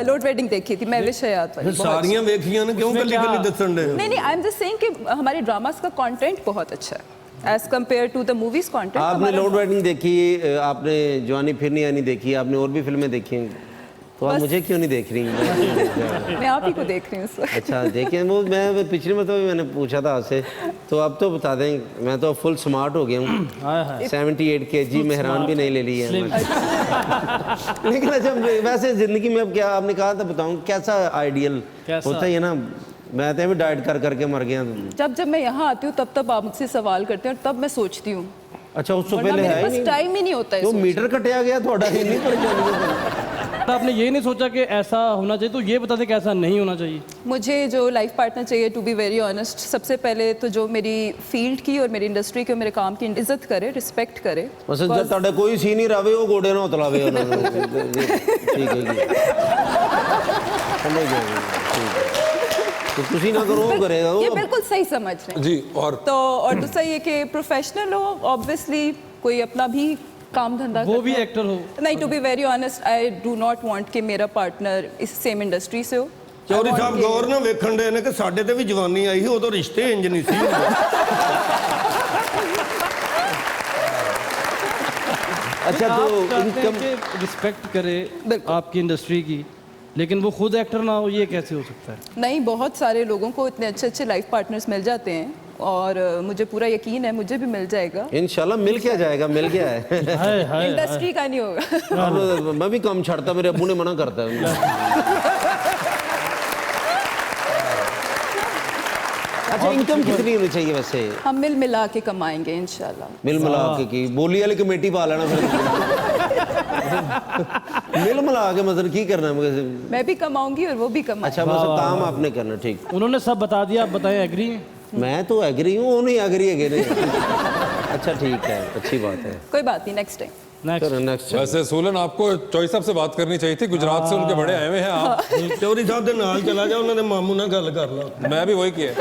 लोड वेडिंग देखी थी, मैं विश हयात वाली। सारियां देखियां ना, क्यों गली गली दसन दे? नहीं, आई एम जस्ट सेइंग कि हमारे ड्रामास का कंटेंट बहुत अच्छा है as compare to the movies content. आपने लोड वेडिंग देखी, आपने जवानी फिर नहीं आनी देखी, आपने और भी फिल्में देखी हैं, तो आप मुझे क्यों नहीं देख रही? मैं आप ही को देख रही हूँ। अच्छा, देखिए, वो मैं पिछली मतलब भी मैंने पूछा था आपसे, तो आप तो बता दें, मैं तो फुल स्मार्ट हो गया हूँ। 78 kg मेहरान भी नहीं ले ली है। लेकिन अच्छा, वैसे ज़िंदगी में अब क्या आपने कहा था, बताऊँ कैसा आइडियल होता है ना, मैं तो भी डाइट कर करके मर गया। जब मैं यहाँ आती हूँ तब आप मुझसे सवाल करते हैं, और तब मैं सोचती हूँ। अच्छा, उससे पहले है ही टाइम ही नहीं होता है। तो मीटर कटिया गया थोड़ा ही नहीं पड़। आपने ये नहीं सोचा कि ऐसा होना चाहिए, तो ये बता दें कि ऐसा नहीं होना चाहिए? मुझे जो लाइफ पार्टनर चाहिए, टू बी वेरी ऑनेस्ट, सबसे पहले तो जो मेरी फील्ड की और मेरी इंडस्ट्री की और मेरे काम की इज्जत करे, रिस्पेक्ट करे। बस जब ਤੁਹਾਡੇ ਕੋਈ ਸੀਨੀਅਰ ਆਵੇ ਉਹ ਗੋਡੇ ਨਾਲ ਉਤਲਾਵੇ ਉਹਨਾਂ ਨੂੰ। ਠੀਕ ਹੈ ਜੀ, समझ गए, ठीक है, तो ਤੁਸੀਂ ना करो, वो करेगा वो। ये बिल्कुल सही समझ रहे हैं जी। और दूसरा ये कि प्रोफेशनल हो, ऑब्वियसली कोई अपना भी काम धंधा, वो भी एक्टर हो। नहीं, to be very honest, I do not want कि मेरा पार्टनर इस सेम इंडस्ट्री से हो। ਚੌਧਰੀ ਸਾਹਿਬ ਗੌਰ ਨਾਲ ਵੇਖਣ ਦੇ ਨੇ ਕਿ ਸਾਡੇ ਤੇ ਵੀ ਜਵਾਨੀ ਆਈ ਸੀ, ਉਦੋਂ ਰਿਸ਼ਤੇ ਇੰਜ ਨਹੀਂ ਸੀ ਹੁੰਦੇ। अच्छा, तो इनकम रिस्पेक्ट करे आपकी इंडस्ट्री की, लेकिन वो खुद एक्टर ना हो, ये कैसे हो सकता है? नहीं, बहुत सारे लोगों को इतने अच्छे अच्छे लाइफ पार्टनर्स मिल जाते हैं, और मुझे पूरा यकीन है मुझे भी मिल जाएगा। इंशाल्लाह मिल क्या जाएगा, मिल गया है। हाय हाय इंडस्ट्री का नहीं होगा। अब मैं भी कम छाड़ता, मेरे अब्बू ने मना करता है। अच्छा, इनकम कितनी होनी चाहिए वैसे? हम मिल मिला के कमाएंगे इंशाल्लाह। मिल मिला के बोली वाली कमेटी पा लेना फिर। मिल मिला के मतलब की करना है? मैं भी कमाऊंगी और वो भी कमाएंगे। अच्छा, बस काम आपने करना, ठीक। उन्होंने सब बता दिया, आप बताएं एग्री? मैं तो एग्री हूँ, वो नहीं एग्री है नहीं। अच्छा ठीक है, अच्छी बात है, कोई बात नहीं, नेक्स्ट टाइम। नेक्स्ट। वैसे सोलन आपको चौधरी साहब से बात करनी चाहिए थी, गुजरात से उनके बड़े आए हुए हैं आप। चौधरी साहब ਦੇ ਨਾਲ ਚਲਾ ਜਾ, ਉਹਨਾਂ ਦੇ ਮਾਮੂ ਨਾਲ ਗੱਲ ਕਰ ਲਾ। मैं भी वही किया।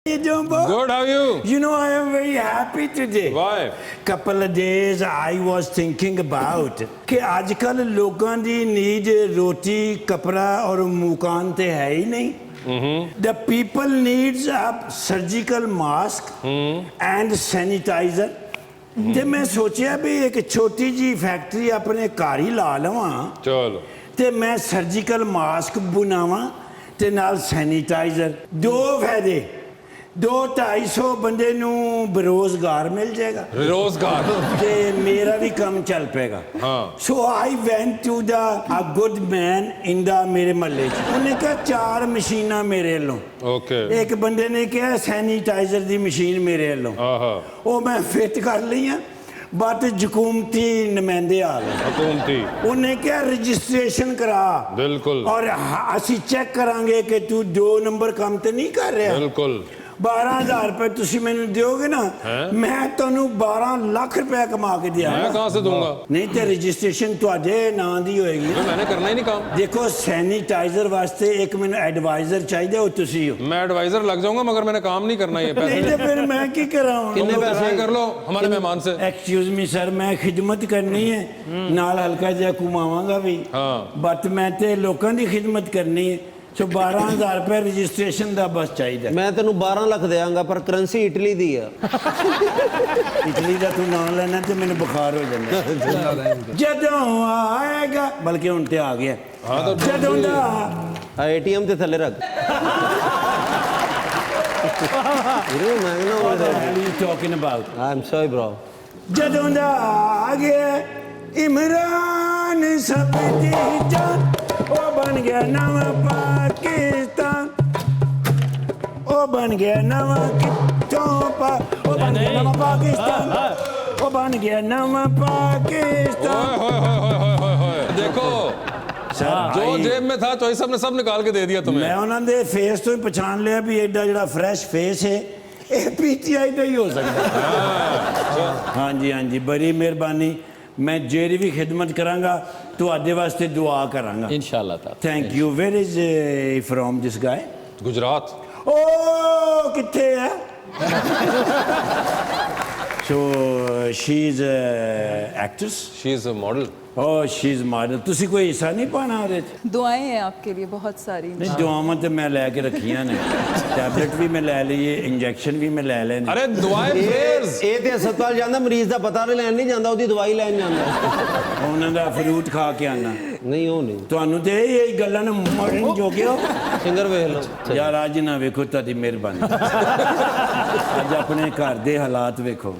Good, how are you? You know, I am very happy today. Why? Couple of days I was thinking about कि आजकल लोगों ਦੀ नीड रोटी, कपड़ा और मुकान ते है ही नहीं। The people needs a surgical mask and sanitizer। ਤੇ ਮੈਂ ਸੋਚਿਆ ਵੀ ਇੱਕ ਛੋਟੀ ਜੀ ਫੈਕਟਰੀ ਆਪਣੇ ਘਰ ਹੀ ਲਾ ਲਵਾਂ चलो। ਤੇ ਮੈਂ ਸਰਜੀਕਲ ਮਾਸਕ ਬਣਾਵਾਂ ਤੇ ਨਾਲ ਸੈਨੀਟਾਈਜ਼ਰ। ਦੋ ਫਾਇਦੇ, 200-250 ਬੰਦੇ ਨੂੰ ਬੇਰੋਜ਼ਗਾਰ ਮਿਲ ਜਾਏਗਾ रोजगार। ਤੇ ਮੇਰਾ ਵੀ ਕੰਮ ਚੱਲ ਪਏਗਾ। हाँ। ਸੋ ਆਈ ਵੈਂਟ to the a good man ਇਨ ਦਾ ਮੇਰੇ ਮਹੱਲੇ 'ਚ। ਉਹਨੇ ਕਿਹਾ 4 ਮਸ਼ੀਨਾਂ ਮੇਰੇ ਵੱਲੋਂ। ओके। ਇੱਕ ਬੰਦੇ ਨੇ ਕਿਹਾ ਸੈਨੀਟਾਈਜ਼ਰ ਦੀ ਮਸ਼ੀਨ ਮੇਰੇ ਵੱਲੋਂ। आहा। ਉਹ ਮੈਂ ਫਿੱਟ ਕਰ ਲਈਆਂ, ਬਟ ਹਕੂਮਤੀ ਨੁਮਾਇੰਦੇ ਆ ਗਏ। हुकूमती। ਉਹਨੇ ਕਿਹਾ ਰਜਿਸਟ੍ਰੇਸ਼ਨ ਕਰਾ। बिल्कुल। ਔਰ ਅਸੀਂ ਚੈੱਕ ਕਰਾਂਗੇ ਕਿ ਤੂੰ 2 ਨੰਬਰ ਕੰਮ ਤੇ ਨਹੀਂ ਕਰ ਰਿਹਾ। बिल्कुल। 12,000 रुपए ਤੁਸੀਂ ਮੈਨੂੰ ਦਿਓਗੇ ਨਾ, ਮੈਂ ਤੁਹਾਨੂੰ 12 ਲੱਖ ਰੁਪਏ ਕਮਾ ਕੇ ਦਿਆਂਗਾ। मैं कहाँ से दूंगा? ਨਹੀਂ ਤੇ ਰਜਿਸਟ੍ਰੇਸ਼ਨ ਤੁਹਾਡੇ ਨਾਂ ਦੀ ਹੋਏਗੀ। मैंने करना ही नहीं काम। ਦੇਖੋ ਸੈਨੀਟਾਈਜ਼ਰ ਵਾਸਤੇ ਇੱਕ ਮੈਨੂੰ ਐਡਵਾਈਜ਼ਰ ਚਾਹੀਦਾ, ਉਹ ਤੁਸੀਂ ਹੋ। मैं एडवाइजर लग जाऊंगा मगर मैंने काम नहीं करना ये पैसे। ਨਹੀਂ ਤੇ ਫਿਰ ਮੈਂ ਕੀ ਕਰਾਂ? कितने पैसे कर लो हमारे मेहमान से। ਐਕਸਕਿਊਜ਼ ਮੀ ਸਰ, ਮੈਂ ਖਿਦਮਤ ਕਰਨੀ ਹੈ, ਨਾਲ ਹਲਕਾ ਜਿਹਾ ਘੁਮਾਵਾਂਗਾ ਵੀ। हाँ। ਬਟ ਮੈਂ ਤੇ ਲੋਕਾਂ ਦੀ ਖਿਦਮਤ ਕਰਨੀ ਹੈ। ਸੋ 12,000 ਰੁਪਏ ਰਜਿਸਟ੍ਰੇਸ਼ਨ ਦਾ ਬਸ ਚਾਹੀਦਾ। ਮੈਂ ਤੈਨੂੰ 12 ਲੱਖ ਦੇਵਾਂਗਾ, ਪਰ ਕਰੰਸੀ ਇਟਲੀ ਦੀ ਆ। ਇਟਲੀ ਦਾ ਤੂੰ ਨਾਂ ਲੈਣਾ ਤੇ ਮੈਨੂੰ ਬੁਖਾਰ ਹੋ ਜਾਂਦਾ। ਜਦੋਂ ਆਏਗਾ, ਬਲਕਿ ਹੁਣ ਤੇ ਆ ਗਿਆ। ਜਦੋਂ ਦਾ ਆ ਏਟੀਐਮ ਤੇ ਥੱਲੇ ਰੱਖ। ਵੀਰੇ ਮੈਂ ਨਾ what the hell are you talking about? Aam sorry bro. ਜਦੋਂ ਦਾ ਆ ਗਿਆ ਇਮਰਾਨ ਸਭ ਦੀ ਜਾਨ, ਉਹ ਬਣ ਗਿਆ ਨਵਾਂ ਪਾਕਿਸਤਾਨ। ਉਹ ਬਣ ਗਿਆ ਨਵਾਂ ਕਿੱਥੋਂ ਉਹ ਬਣ ਗਿਆ ਨਵਾਂ ਪਾਕਿਸਤਾਨ। ਉਹ ਬਣ ਗਿਆ ਨਵਾਂ ਪਾਕਿस्तान। ओए होए होए होए होए होए। देखो जो जेब में था चौधरी साहब ने सब निकाल के दे दिया तुम्हें। ਮੈਂ ਉਹਨਾਂ ਦੇ ਫੇਸ ਤੋਂ ਹੀ ਪਛਾਣ ਲਿਆ ਵੀ ਐਡਾ ਜਿਹੜਾ ਫਰੈਸ਼ ਫੇਸ ਹੈ ਇਹ ਪੀਟੀਆਈ ਦਾ ਹੀ ਹੋ ਸਕਦਾ। ਹਾਂਜੀ ਹਾਂਜੀ, ਬੜੀ ਮਿਹਰਬਾਨੀ। ਮੈਂ ਜਿਹੜੀ ਵੀ ਖਿਦਮਤ ਕਰਾਂਗਾ ਤੁਹਾਡੇ ਵਾਸਤੇ ਦੁਆ ਕਰਾਂਗਾ। इंशाल्लाह ताला। Thank you. Where is from this guy? Gujrat. ਓ ਕਿੱਥੇ ਹੈ? So she is actress. She is a model. Oh she is model. ਤੁਸੀਂ ਕੋਈ ਹਿੱਸਾ ਨਹੀਂ ਪਾਣਾ ਉਹਦੇ 'ਚ? दुआएं हैं आपके लिए बहुत सारी। ਨਹੀਂ, ਦੁਆਵਾਂ ਤੇ ਮੈਂ ਲੈ ਕੇ ਰੱਖੀਆਂ ਨੇ। ਟੈਬਲੇਟ ਵੀ ਮੈਂ ਲੈ ਲਈਏ, ਇੰਜੈਕਸ਼ਨ ਵੀ ਮੈਂ ਲੈ ਲੈਣੇ। अरे दुआएं प्रेयर्स। ਇਹ ਤੇ ਹਸਪਤਾਲ ਜਾਂਦਾ, ਮਰੀਜ਼ ਦਾ ਪਤਾ ਲੈਣ ਨਹੀਂ ਜਾਂਦਾ, ਉਹਦੀ ਦਵਾਈ ਲੈਣ ਜਾਂਦਾ। ਉਹਨਾਂ ਦਾ ਫਰੂਟ ਖਾ ਕੇ ਆਣਾ। ਨਹੀਂ ਉਹ ਨਹੀਂ। ਤੁਹਾਨੂੰ ਤੇ ਇਹ ਗੱਲਾਂ ਨੂੰ ਮਰਨ ਜੋਗੇ ਹੋ। ਸਿੰਗਰ ਵੇਖ ਲਓ ਯਾਰ ਅੱਜ ਨਾ ਵੇਖੋ, ਤੁਹਾਡੀ ਮਿਹਰਬਾਨੀ। ਅੱਜ ਆਪਣੇ ਘਰ ਦੇ ਹਾਲਾਤ ਵੇਖੋ।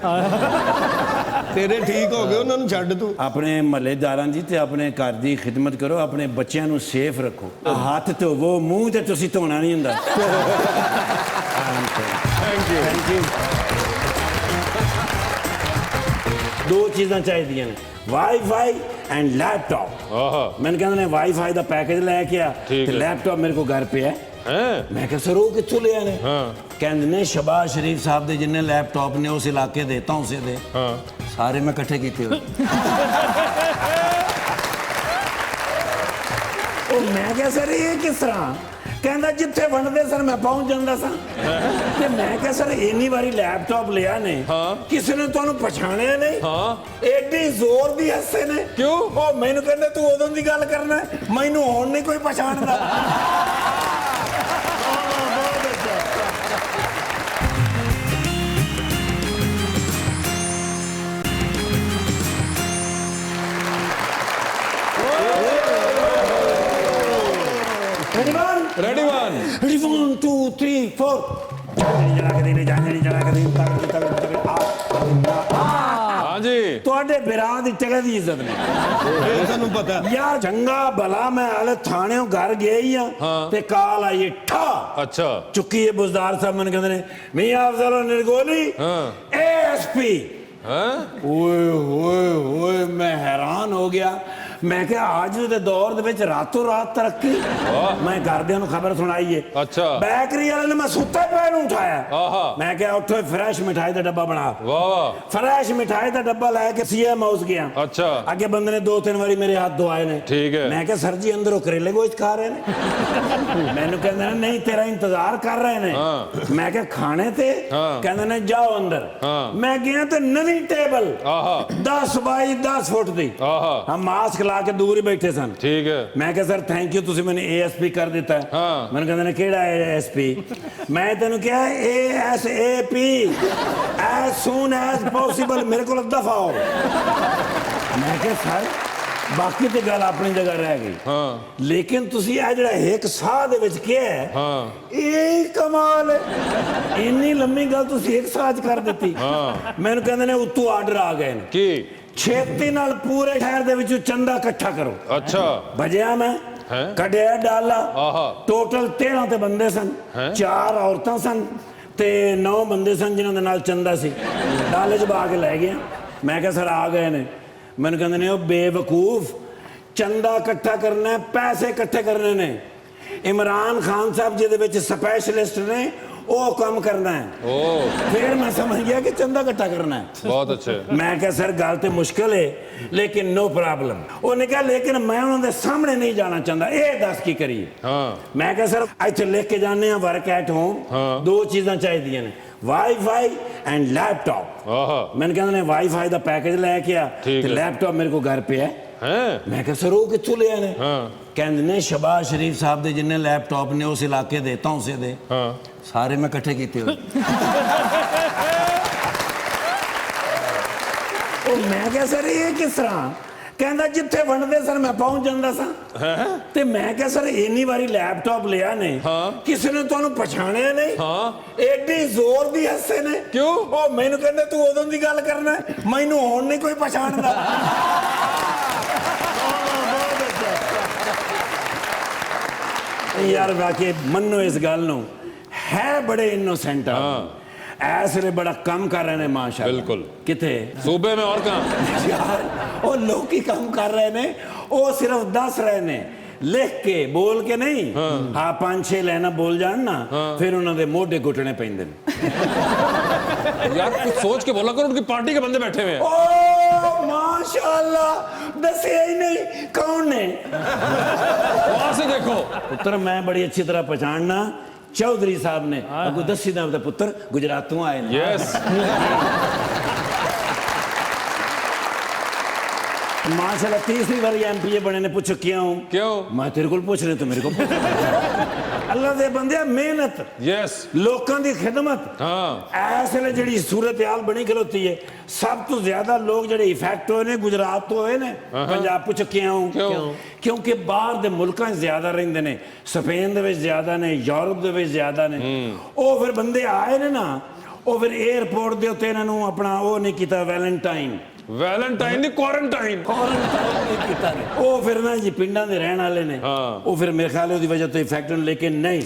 ਤੇਰੇ ਠੀਕ ਹੋ ਗਏ, ਉਹਨਾਂ ਨੂੰ ਛੱਡ ਤੂੰ। ਆਪਣੇ ਮਹੱਲੇਦਾਰਾਂ ਦੀ ਤੇ ਆਪਣੇ ਘਰ ਦੀ ਖਿਦਮਤ ਕਰੋ, ਆਪਣੇ ਬੱਚਿਆਂ ਨੂੰ ਸੇਫ ਰੱਖੋ। ਹੱਥ ਧੋਵੋ, ਮੂੰਹ ਤੇ ਤੁਸੀਂ ਧੋਣਾ ਨਹੀਂ ਹੁੰਦਾ। Thank you. ਦੋ ਚੀਜ਼ਾਂ ਚਾਹੀਦੀਆਂ ਨੇ, ਵਾਈਫਾਈ ਐਂਡ ਲੈਪਟਾਪ। आहा। ਮੈਨੂੰ ਕਹਿੰਦੇ ਨੇ ਵਾਈਫਾਈ ਦਾ ਪੈਕੇਜ ਲੈ ਕੇ ਆ ਤੇ ਲੈਪਟਾਪ ਮੇਰੇ ਕੋਲ ਘਰ ਪਿਆ। हैं? ਮੈਂ ਕਿਹਾ ਸਰ ਉਹ ਕਿੱਥੋਂ ਲਿਆ ਨੇ? हाँ। ਕਹਿੰਦੇ ਨੇ ਸ਼ਬਾਜ਼ ਸ਼ਰੀਫ ਸਾਹਿਬ ਦੇ ਜਿੰਨੇ ਲੈਪਟਾਪ ਨੇ ਉਸ ਇਲਾਕੇ ਦੇ ਤਾਂ ਉਸੇ ਦੇ हाँ। ਸਾਰੇ ਮੈਂ ਇਕੱਠੇ ਕੀਤੇ ਹੋਏ। ਉਹ ਮੈਂ ਕਿਹਾ ਸਰ ਇਹ ਕਿਸ ਤਰ੍ਹਾਂ? ਕਹਿੰਦਾ ਜਿੱਥੇ ਵੰਡਦੇ ਸਨ ਮੈਂ ਪਹੁੰਚ ਜਾਂਦਾ ਸਾਂ ਤੇ ਮੈਂ ਕਿਹਾ ਸਰ ਇੰਨੀ ਵਾਰੀ ਲੈਪਟਾਪ ਲਿਆ ਨੇ ਕਿਸੇ ਨੇ ਤੁਹਾਨੂੰ ਪਛਾਣਿਆ ਨਹੀਂ ਐਡੀ ਜ਼ੋਰ ਦੀ ਹੱਸੇ ਨੇ ਕਿਉਂ? ਉਹ ਮੈਨੂੰ ਕਹਿੰਦੇ ਤੂੰ ਉਦੋਂ ਦੀ ਗੱਲ ਕਰਨਾ ਹੈ, ਮੈਨੂੰ ਹੁਣ ਨਹੀਂ ਕੋਈ ਪਛਾਣਦਾ। Ready one. Ready, 1 2 3 4 हाँ जी। ਤੁਹਾਡੇ ਬਿਰਾਂ ਦੀ ਟਕੇ ਦੀ ਇੱਜ਼ਤ ਨੇ ਇਹ ਸਾਨੂੰ ਪਤਾ ਯਾਰ ਚੰਗਾ ਭਲਾ ਮੈਂ ਹਾਲੇ ਥਾਣਿਓਂ ਘਰ ਗਿਆ ਹੀ ਆ ਤੇ ਕਾਲ ਆਈ ਠਾ अच्छा ਚੁੱਕੀ ਇਹ ਬੁਜ਼ਦਾਰ ਸਾਹਿਬ ਮੈਨੂੰ ਕਹਿੰਦੇ ਨੇ ਮੀਆਂ ਅਫਜ਼ਲ ਨਿਰਗੋਲੀ ASP ਓਏ ਹੋਏ ਹੋਏ ਮੈਂ ਹੈਰਾਨ ਹੋ ਗਿਆ। ਮੈਂ ਕਿਹਾ ਅੱਜ ਦੇ ਦੌਰ ਦੇ ਵਿੱਚ ਰਾਤੋਂ ਰਾਤ ਤਰੱਕੀ। ਮੈਂ ਘਰਦਿਆਂ ਨੂੰ ਖਬਰ ਸੁਣਾਈਏ। ਅੱਛਾ। ਬੇਕਰੀ ਵਾਲੇ ਨੇ ਮੈਂ ਸੁੱਤੇ ਪਏ ਨੂੰ ਉਠਾਇਆ। ਮੈਂ ਕਿਹਾ ਉੱਠੋ ਫਰੈਸ਼ ਮਿਠਾਈ ਦਾ ਡੱਬਾ ਬਣਾ। वाह वाह। ਫਰੈਸ਼ ਮਿਠਾਈ ਦਾ ਡੱਬਾ ਲੈ ਕੇ CM ਹਾਊਸ ਗਿਆ। अच्छा ਅੱਗੇ ਬੰਦੇ ਨੇ 2-3 ਵਾਰੀ ਮੇਰੇ ਹੱਥ ਧੋਏ ਨੇ। ठीक है। ਮੈਂ ਕਿਹਾ ਸਰ ਜੀ ਅੰਦਰੋਂ ਕਰੇਲੇ ਗੋਸ਼ਤ ਖਾ ਰਹੇ ਨੇ। ਮੈਨੂੰ ਕਹਿੰਦੇ ਨੇ ਨਹੀਂ ਤੇਰਾ ਇੰਤਜ਼ਾਰ ਕਰ ਰਹੇ ਨੇ। ਮੈਂ ਕਿਹਾ ਖਾਣੇ ਤੇ ਕਹਿੰਦੇ ਨੇ ਜਾਓ ਅੰਦਰ। ਮੈਂ ਗਿਆ ਤੇ ਨਵੀਂ ਟੇਬਲ 10 ਬਾਈ 10 ਫੁੱਟ ਦੀ ਹਮ ਮਾਸਕ ਲਾ ਕੇ ਦੂਰ ਹੀ ਬੈਠੇ ਸਨ। ठीक है। ਮੈਂ ਕਿਹਾ ਸਰ ਥੈਂਕ ਯੂ ਤੁਸੀਂ ਮੈਨੂੰ ASP ਕਰ ਦਿੱਤਾ। ਮੈਨੂੰ ਕਹਿੰਦੇ ਨੇ ਕਿਹੜਾ ASP? ਮੈਂ ਤੈਨੂੰ ਕਿਹਾ ASAP as soon as possible ਮੇਰੇ ਕੋਲ ਦਫਾ ਹੋ। ਮੈਂ ਕਿਹਾ ਸਰ ਬਾਕੀ ਤੇ ਗੱਲ ਆਪਣੀ ਜਗ੍ਹਾ ਰਹਿ ਗਈ ਲੇਕਿਨ ਤੁਸੀਂ ਇਹ ਜਿਹੜਾ ਇੱਕ ਸਾਹ ਦੇ ਵਿੱਚ ਕਿਹਾ ਹੈ ਇਹ ਕਮਾਲ ਹੈ। ਇੰਨੀ ਲੰਮੀ ਗੱਲ ਤੁਸੀਂ ਇੱਕ ਸਾਹ 'ਚ ਕਰ ਦਿੱਤੀ। ਮੈਨੂੰ ਕਹਿੰਦੇ ਨੇ ਉੱਤੋਂ ਆਰਡਰ ਆ ਗਏ ਨੇ की ਛੇਤੀ ਨਾਲ ਪੂਰੇ ਸ਼ਹਿਰ ਦੇ ਵਿੱਚੋਂ ਚੰਦਾ ਇਕੱਠਾ ਕਰੋ। अच्छा ਵਜਿਆ ਮੈਂ ਕੱਢਿਆ ਡਾਲਾ ਟੋਟਲ 13 ਤੇ ਬੰਦੇ ਸਨ 4 ਔਰਤਾਂ ਸਨ ਤੇ 9 ਬੰਦੇ ਸਨ ਜਿਨ੍ਹਾਂ ਦੇ ਨਾਲ ਚੰਦਾ ਸੀ। ਡਾਲੇ 'ਚ ਪਾ ਕੇ ਲੈ ਗਿਆ। ਮੈਂ ਕਿਹਾ ਸਰ ਆ ਗਏ ਨੇ। ਮੈਨੂੰ ਕਹਿੰਦੇ ਨੇ ਉਹ ਬੇਵਕੂਫ ਚੰਦਾ ਇਕੱਠਾ ਕਰਨਾ ਪੈਸੇ ਇਕੱਠੇ ਕਰਨੇ ਨੇ। ਇਮਰਾਨ ਖਾਨ ਸਾਹਿਬ ਜਿਹਦੇ ਵਿੱਚ ਸਪੈਸ਼ਲਿਸਟ ਨੇ ਉਹ ਕੰਮ ਕਰਨਾ ਹੈ। ਫਿਰ ਮੈਂ ਸਮਝ ਗਿਆ ਕਿ ਚੰਦਾ ਇਕੱਠਾ ਕਰਨਾ ਹੈ। बहुत अच्छे। ਮੈਂ ਕਿਹਾ ਸਰ ਗੱਲ ਤੇ ਮੁਸ਼ਕਲ ਹੈ ਲੇਕਿਨ ਨੋ ਪ੍ਰੋਬਲਮ। ਉਹਨੇ ਕਿਹਾ ਲੇਕਿਨ ਮੈਂ ਉਹਨਾਂ ਦੇ ਸਾਹਮਣੇ ਨਹੀਂ ਜਾਣਾ ਚਾਹੁੰਦਾ ਇਹ ਦੱਸ ਕੀ ਕਰੀਏ। ਮੈਂ ਕਿਹਾ ਸਰ ਇੱਥੇ ਲਿਖ ਕੇ ਜਾਂਦੇ ਆ ਵਰਕ ਐਟ ਹੋਮ 2 ਚੀਜ਼ਾਂ ਚਾਹੀਦੀਆਂ ਨੇ ਵਾਈਫਾਈ ਐਂਡ ਲੈਪਟਾਪ। ਮੈਨੂੰ ਕਹਿੰਦੇ ਨੇ ਵਾਈਫਾਈ ਦਾ ਪੈਕੇਜ ਲੈ ਕੇ ਆ ਤੇ ਲੈਪਟਾਪ ਮੇਰੇ ਕੋਲ ਘਰ ਪਿਆ ਹੈ। ਮੈਂ ਕਿਹਾ ਸਰ ਉਹ ਕਿੱਥੋਂ ਲਿਆ ਨੇ? ਕਹਿੰਦੇ ਨੇ ਸ਼ਬਾਜ਼ ਸ਼ਰੀਫ ਸਾਹਿਬ ਦੇ ਜਿੰਨੇ ਲੈਪਟਾਪ ਨੇ ਉਸ ਇਲਾਕੇ ਦੇ ਤੌਂਸੇ ਦੇ ਸਾਰੇ ਮੈਂ ਇਕੱਠੇ ਕੀਤੇ ਹੋਏ। ਉਹ ਮੈਂ ਕਿਹਾ ਸਰ ਇਹ ਕਿਸ ਤਰ੍ਹਾਂ? ਕਹਿੰਦਾ ਜਿੱਥੇ ਵੰਡਦੇ ਸਨ ਮੈਂ ਪਹੁੰਚ ਜਾਂਦਾ ਸਾਂ ਤੇ ਮੈਂ ਕਿਹਾ ਸਰ ਇੰਨੀ ਵਾਰੀ ਲੈਪਟਾਪ ਲਿਆ ਨੇ ਕਿਸੇ ਨੇ ਤੁਹਾਨੂੰ ਪਛਾਣਿਆ ਨਹੀਂ ਐਡੀ ਜ਼ੋਰ ਦੀ ਹੱਸੇ ਨੇ ਕਿਉਂ? ਉਹ ਮੈਨੂੰ ਕਹਿੰਦੇ ਤੂੰ ਉਦੋਂ ਦੀ ਗੱਲ ਕਰਨਾ ਮੈਨੂੰ ਹੁਣ ਨਹੀਂ ਕੋਈ ਪਛਾਣਦਾ। यार वाकई मनो इस गल नूं है बड़े इनोसेंट ऐस वे बड़ा कम कर रहे हैं माशाल्लाह। बिल्कुल। किथे सूबे में और कहाँ यार वो लोग ही कम कर रहे ने वो सिर्फ दस रहे ने लिख के बोल के नहीं। हाँ 5-6 लाइना बोल जान ना फिर उन्होंने मोढे घुटने पैंदे ने। यार कुछ सोच के बोला करो उनकी पार्टी के बंदे बैठे हुए हैं। ओ माशाल्लाह दसे ही नहीं कौन ने? वहां से देखो पुत्र मैं बड़ी अच्छी तरह पहचानना चौधरी साहब ने आपको दसी ना पुत्र गुजरातों आए ने। यस माशाल्लाह 30वीं बार MPA बने ने। पूछो क्यों? मैं तेरे को पूछ रहे तो मेरे को अल्लाह दे बंदे मेहनत यस लोगों की खिदमत ऐस वे जी सूरत हाल बनी खलोती है। सब तो ज्यादा लोग जो इफेक्ट हुए ने गुजरात तो हुए ने पंजाब। पूछो क्यों? क्योंकि बाहर दे मुल्कां ज्यादा रहिंदे ने स्पेन दे विच ज्यादा ने यूरोप दे विच ज्यादा ने। ਉਹ फिर बंदे आए ने ना ਉਹ फिर एयरपोर्ट ਦੇ ਉੱਤੇ ਇਹਨਾਂ ਨੂੰ ਆਪਣਾ ਉਹ ਨਹੀਂ ਕੀਤਾ ਵੈਲੈਂਟਾਈਨ नहीं क्वारंटाइन नहीं कीता ने। ਉਹ ਫਿਰ ਨਾ ਜੀ ਪਿੰਡਾਂ ਦੇ ਰਹਿਣ ਵਾਲੇ ਨੇ ਉਹ ਫਿਰ ਮੇਰੇ ਖਿਆਲ ਉਹਦੀ ਵਜ੍ਹਾ ਤੋਂ ਇਫੈਕਟ ਹੋਣ। ਲੇਕਿਨ ਨਹੀਂ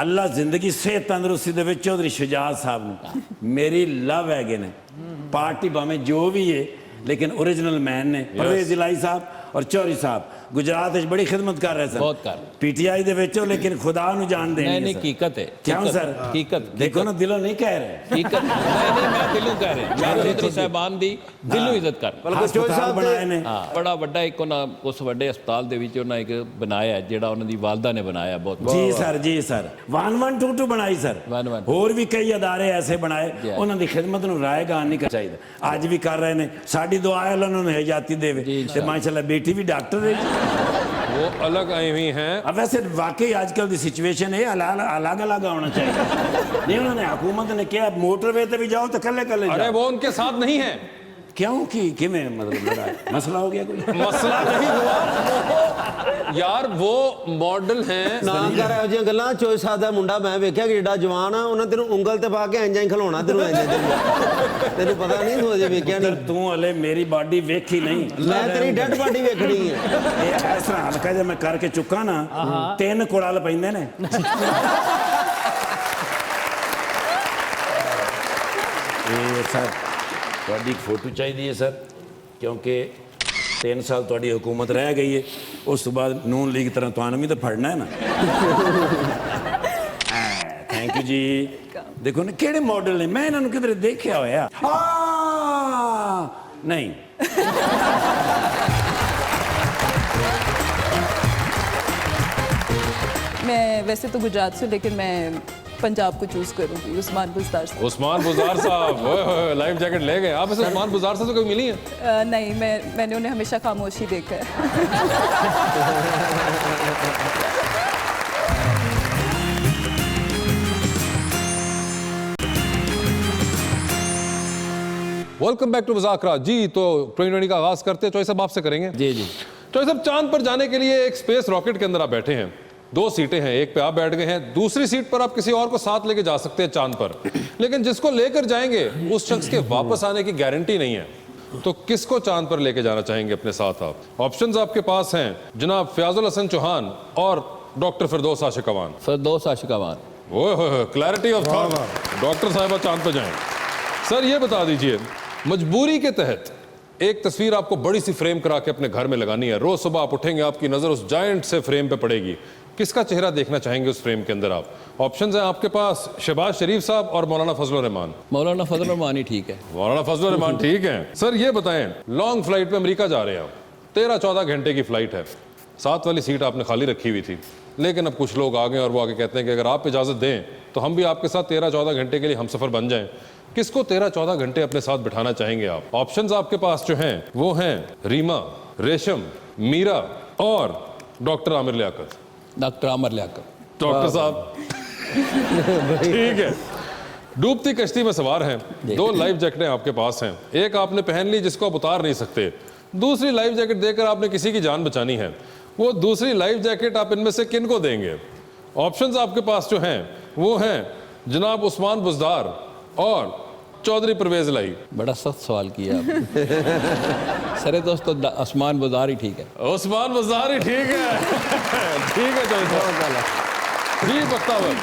ਅੱਲਾ ਜ਼ਿੰਦਗੀ ਸਿਹਤ ਤੰਦਰੁਸਤੀ ਦੇ ਵਿੱਚ ਚੌਧਰੀ ਸ਼ੁਜਾਤ ਸਾਹਿਬ ਨੂੰ ਮੇਰੀ ਲਵ ਹੈਗੇ ਨੇ। ਪਾਰਟੀ ਭਾਵੇਂ ਜੋ ਵੀ ਹੈ लेकिन ओरिजिनल मैन ने परवेज इलाही साहब ਔਰ ਚੌਧਰੀ ਸਾਹਿਬ ਗੁਜਰਾਤ ਵਿੱਚ ਬੜੀ ਖਿਦਮਤ ਕਰ ਰਹੇ ਸਨ ਬਹੁਤ ਕਰ। ਪੀਟੀਆਈ ਦੇ ਵਿੱਚੋਂ ਲੇਕਿਨ ਖੁਦਾ ਨੂੰ ਜਾਣਦੇ नहीं ਨਹੀਂ नहीं ਸਰ। हकीकत है ਕਿਉਂ ਸਰ हकीकत ਦੇਖੋ ਨਾ ਦਿਲੋਂ ਨਹੀਂ ਕਹਿ ਰਹੇ हकीकत नहीं मैं दिलों कह रहा मैं चौधरी साहबान दी दिलों इज्जत कर ਬਲਕਿ ਚੋਈ ਹਸਪਤਾਲ ਸਾਹਿਬ ਬਣਾਏ ਨੇ ਹਾਂ ਬੜਾ ਵੱਡਾ ਇੱਕ ਉਹਨਾਂ ਉਸ ਵੱਡੇ ਹਸਪਤਾਲ ਦੇ ਵਿੱਚ ਉਹਨਾਂ ਇੱਕ ਬਣਾਇਆ ਜਿਹੜਾ ਉਹਨਾਂ ਦੀ ਵਾਲਦਾ ਨੇ ਬਣਾਇਆ ਬਹੁਤ ਜੀ ਸਰ ਜੀ ਸਰ 1122 ਬਣਾਈ ਸਰ 1122 ਹੋਰ ਵੀ ਕਈ ਅਦਾਰੇ ਐਸੇ ਬਣਾਏ Yeah. ਉਹਨਾਂ ਦੀ ਖਿਦਮਤ ਨੂੰ ਰਾਏਗਾਨ ਨਹੀਂ ਕਰਨਾ ਚਾਹੀਦਾ ਅੱਜ ਵੀ ਕਰ ਰਹੇ ਨੇ ਸਾਡੀ ਦੁਆ ਹੈ ਅੱਲਾਹ ਉਹਨਾਂ ਨੂੰ ਹਯਾਤੀ ਦੇਵੇ ਤੇ ਮਾਸ਼ਾਅੱਲਾ ਬੇਟੀ ਵੀ ਡਾਕਟਰ ਹੈ वो अलग आई हुई हैं। अब वैसे वाकई आजकल की सिचुएशन है अलग अलग होना चाहिए नहीं उन्होंने हुकूमत ने किया मोटरवे पे भी जाओ तो कल्ले कल्ले अरे जाओ वो उनके साथ नहीं है। क्यों कि किमें मतलब लड़ा है? मसला हो गया कोई मसला नहीं हुआ यार, वो मॉडल हैं। ਨਾ ਕਰ ਇਹੋ ਜਿਹੀਆਂ ਗੱਲਾਂ। ਚੋਈ ਸਾਹਿਬ ਦਾ ਮੁੰਡਾ ਮੈਂ ਵੇਖਿਆ ਕਿ ਏਡਾ ਜਵਾਨ ਆ, ਉਹਨਾਂ ਤੈਨੂੰ ਉਂਗਲ ਤੇ ਪਾ ਕੇ ਇੰਜਾਂ ਹੀ ਖਿਲਾਉਣਾ ਤੈਨੂੰ ਤੈਨੂੰ ਪਤਾ ਨਹੀਂ, ਤੂੰ ਅਜੇ ਵੇਖਿਆ ਨਹੀਂ। तू हले मेरी बॉडी वेखी नहीं ਮੈਂ ਤੇਰੀ ਡੈਡ ਬਾਡੀ ਵੇਖਣੀ ਹੈ। ਇਹ ਇਸ ਤਰ੍ਹਾਂ ਹਲਕਾ ਜਿਹਾ ਮੈਂ ਕਰਕੇ ਚੁੱਕਾ ਨਾ 3 ਕੁੜਾਲ ਪੈਂਦੇ ਨੇ ਇਹ ਸਰ ਤੁਹਾਡੀ ਇੱਕ ਫੋਟੋ ਚਾਹੀਦੀ ਹੈ ਸਰ ਕਿਉਂਕਿ 3 ਸਾਲ ਤੁਹਾਡੀ ਹਕੂਮਤ ਰਹਿ ਗਈ ਹੈ ਉਸ ਤੋਂ ਬਾਅਦ ਨੂਨ ਲੀਗ ਤਰ੍ਹਾਂ ਤੁਹਾਨੂੰ ਵੀ ਤਾਂ ਫੜਨਾ ਹੈ ਨਾ ਥੈਂਕ ਯੂ ਜੀ ਦੇਖੋ ਨਾ ਕਿਹੜੇ ਮਾਡਲ ਨੇ ਮੈਂ ਇਹਨਾਂ ਨੂੰ ਕਿਧਰੇ ਦੇਖਿਆ ਹੋਇਆ ਨਹੀਂ मैं वैसे तो गुजरात से, लेकिन मैं पंजाब को चूज़ करूँगी, उस्मान बुज़दार से। उस्मान बुज़दार साहब लाइफ जैकेट ले गए आप। इसे उस्मान बुज़दार से तो कभी मिली है? नहीं, मैंने उन्हें हमेशा खामोशी देखा है। वेलकम बैक टू मुज़ाकरा जी। तो 2020 का आगाज करते हैं। चॉइस साहब आपसे करेंगे। जी जी। चॉइस साहब, चांद पर जाने के लिए एक स्पेस रॉकेट के अंदर आप बैठे हैं, 2 सीटें हैं, एक पे आप बैठ गए हैं, दूसरी सीट पर आप किसी और को साथ लेके जा सकते हैं चांद पर, लेकिन जिसको लेकर जाएंगे उस शख्स के वापस आने की गारंटी नहीं है। तो किसको चांद पर लेके जाना चाहेंगे अपने साथ आप? ऑप्शंस आपके पास हैं जनाब फयाजुल हसन चौहान और doctor Firdous Ashiq Awan. Firdous Ashiq Awan. Oh, clarity of thought. Doctor साहिबा चांद पर जाएं। सर ये बता दीजिए, मजबूरी के तहत एक तस्वीर आपको बड़ी सी फ्रेम करा के अपने घर में लगानी है, रोज सुबह आप उठेंगे आपकी नजर उस जायंट से फ्रेम पे पड़ेगी, किसका चेहरा देखना चाहेंगे उस फ्रेम के अंदर आप? ऑप्शंस हैं आपके पास शहबाज शरीफ साहब और मौलाना फजल रहमान। मौलाना फजल रहमान ही ठीक है। मौलाना फजल रहमान ठीक है। सर ये बताएं, लॉन्ग फ्लाइट पे अमेरिका जा रहे हैं आप, 13-14 घंटे की फ्लाइट है, साथ वाली सीट आपने खाली रखी हुई थी, लेकिन अब कुछ लोग आ गए और वो आके कहते हैं कि अगर आप इजाजत दें तो हम भी आपके साथ 13-14 घंटे के लिए हम सफर बन जाएं। किसको 13-14 घंटे अपने साथ बिठाना चाहेंगे आप? ऑप्शंस आपके पास जो हैं वो हैं रीमा, रेशम, मीरा और doctor Aamir Liaquat. Doctor Aamir Liaquat. Doctor साहब ठीक है। डूबती कश्ती में सवार हैं, 2 लाइफ जैकेटें आपके पास हैं, एक आपने पहन ली जिसको आप उतार नहीं सकते, दूसरी लाइफ जैकेट देकर आपने किसी की जान बचानी है, वो दूसरी लाइफ जैकेट आप इनमें से किन को देंगे? ऑप्शंस आपके पास जो हैं वो हैं जनाब उस्मान बुज़दार और चौधरी परवेज लाई। बड़ा सख्त सवाल किया आपने। सरे दोस्तों, उस्मान बुज़दार ही ठीक है। उस्मान बुज़दार ही ठीक है। ठीक है जी बख्तावर।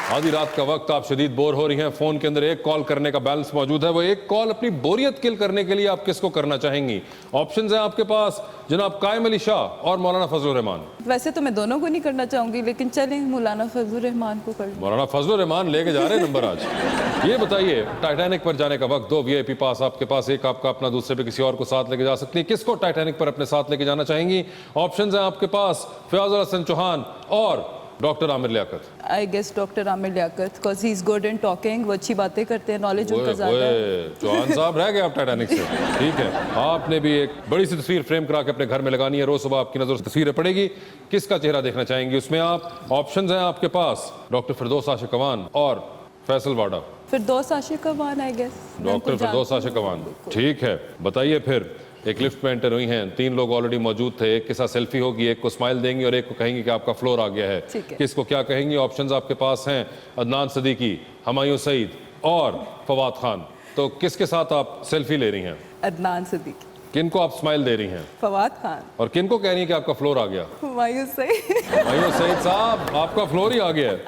आधी रात का वक्त, आप शदीद बोर हो रही हैं, फोन के अंदर एक कॉल करने का बैलेंस मौजूद है, वो एक कॉल अपनी बोरियत किल करने के लिए आप किसको करना चाहेंगी? ऑप्शंस हैं आपके पास जनाब कायम अली शाह और मौलाना फजल रहमान। वैसे तो मैं दोनों को नहीं करना चाहूँगी, लेकिन चलें मौलाना फजल रहमान को कर लूँ। मौलाना फजल रहमान लेके जा रहे हैं नंबर आज। ये बताइए, टाइटैनिक पर जाने का वक्त, 2 VIP पास आपके पास, एक आपका अपना, दूसरे पे किसी और को साथ लेके जा सकती है, किसको टाइटैनिक पर अपने साथ लेके जाना चाहेंगी? ऑप्शंस हैं आपके पास फयाजुल हसन चौहान और doctor Aamir Liaquat. I guess doctor Aamir Liaquat, because he is good in talking, वो अच्छी बातें करते हैं, नॉलेज उनका ज़्यादा है। चौहान साहब रह गए आप टाइटैनिक से। ठीक है, आपने भी एक बड़ी सी तस्वीर फ्रेम करा के अपने घर में लगानी है, रोज सुबह आपकी नजर तस्वीरें पड़ेगी, किसका चेहरा देखना चाहेंगे उसमें आप? ऑप्शंस हैं आपके पास डॉक्टर फिरदौस आशिक अवान और फैसल वाडा। फिरदौस आशिक अवान, आई गेस। डॉक्टर फिरदौस आशिक अवान ठीक है। बताइए फिर, एक लिफ्ट में एंटर हुई हैं, 3 लोग ऑलरेडी मौजूद थे, एक के साथ सेल्फी होगी, एक को स्माइल देंगी और एक को कहेंगी कि आपका फ्लोर आ गया है, किसको क्या कहेंगी? ऑप्शंस आपके पास हैं अदनान सदीकी, हुमायूं सईद और फवाद खान। तो किसके साथ आप सेल्फी ले रही हैं? अदनान सदीकी। किनको आप स्माइल दे रही हैं? फवाद खान। और किनको कह रही हैं कि आपका फ्लोर आ गया? हुमायूं सईद। हुमायूं सईद साहब, आपका फ्लोर ही आ गया है।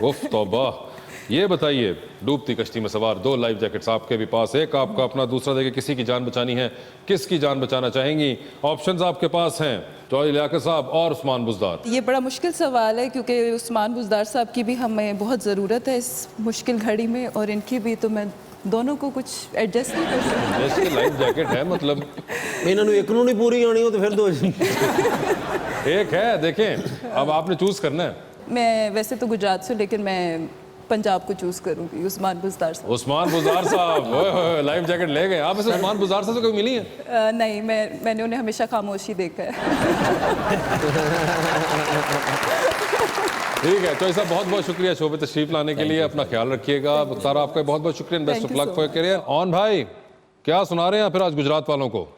उफ तौबा। ये बताइए, डूबती कश्ती में सवार 2 लाइफ जैकेट्स आपके भी पास, एक आपका अपना, दूसरा देखिए किसी की जान बचानी है, किसकी जान बचाना चाहेंगी? ऑप्शंस आपके पास हैं, जॉय लियाकत साहब और उस्मान बुज़दार। ये बड़ा मुश्किल सवाल है क्योंकि उस्मान बुज़दार साहब की भी हमें बहुत ज़रूरत है इस मुश्किल घड़ी में, और इनकी भी, तो मैं दोनों को कुछ एडजस्ट नहीं कर सकती। जैसे लाइफ जैकेट है, मतलब इन्होंने एक नू नहीं पूरी आनी हो तो फिर 2 एक है, देखें अब आपने चूज करना है। मैं वैसे तो गुजरात से, लेकिन मैं पंजाब को चूज़ करूँगी, उस्मान बुज़दार साहब। उस्मान बुज़दार साहब, ओए होए, लाइफ जैकेट ले गए आप। ऐसे उस्मान बुज़दार साहब से कोई मिली है? नहीं, मैंने उन्हें हमेशा खामोशी देखा है। ठीक है, तो साहब बहुत बहुत शुक्रिया शो पे तशरीफ लाने के लिए, अपना ख्याल रखिएगा। मुख्तार आपका बहुत बहुत शुक्रिया, best of luck for career. On भाई क्या सुना रहे हैं फिर आज गुजरात वालों को?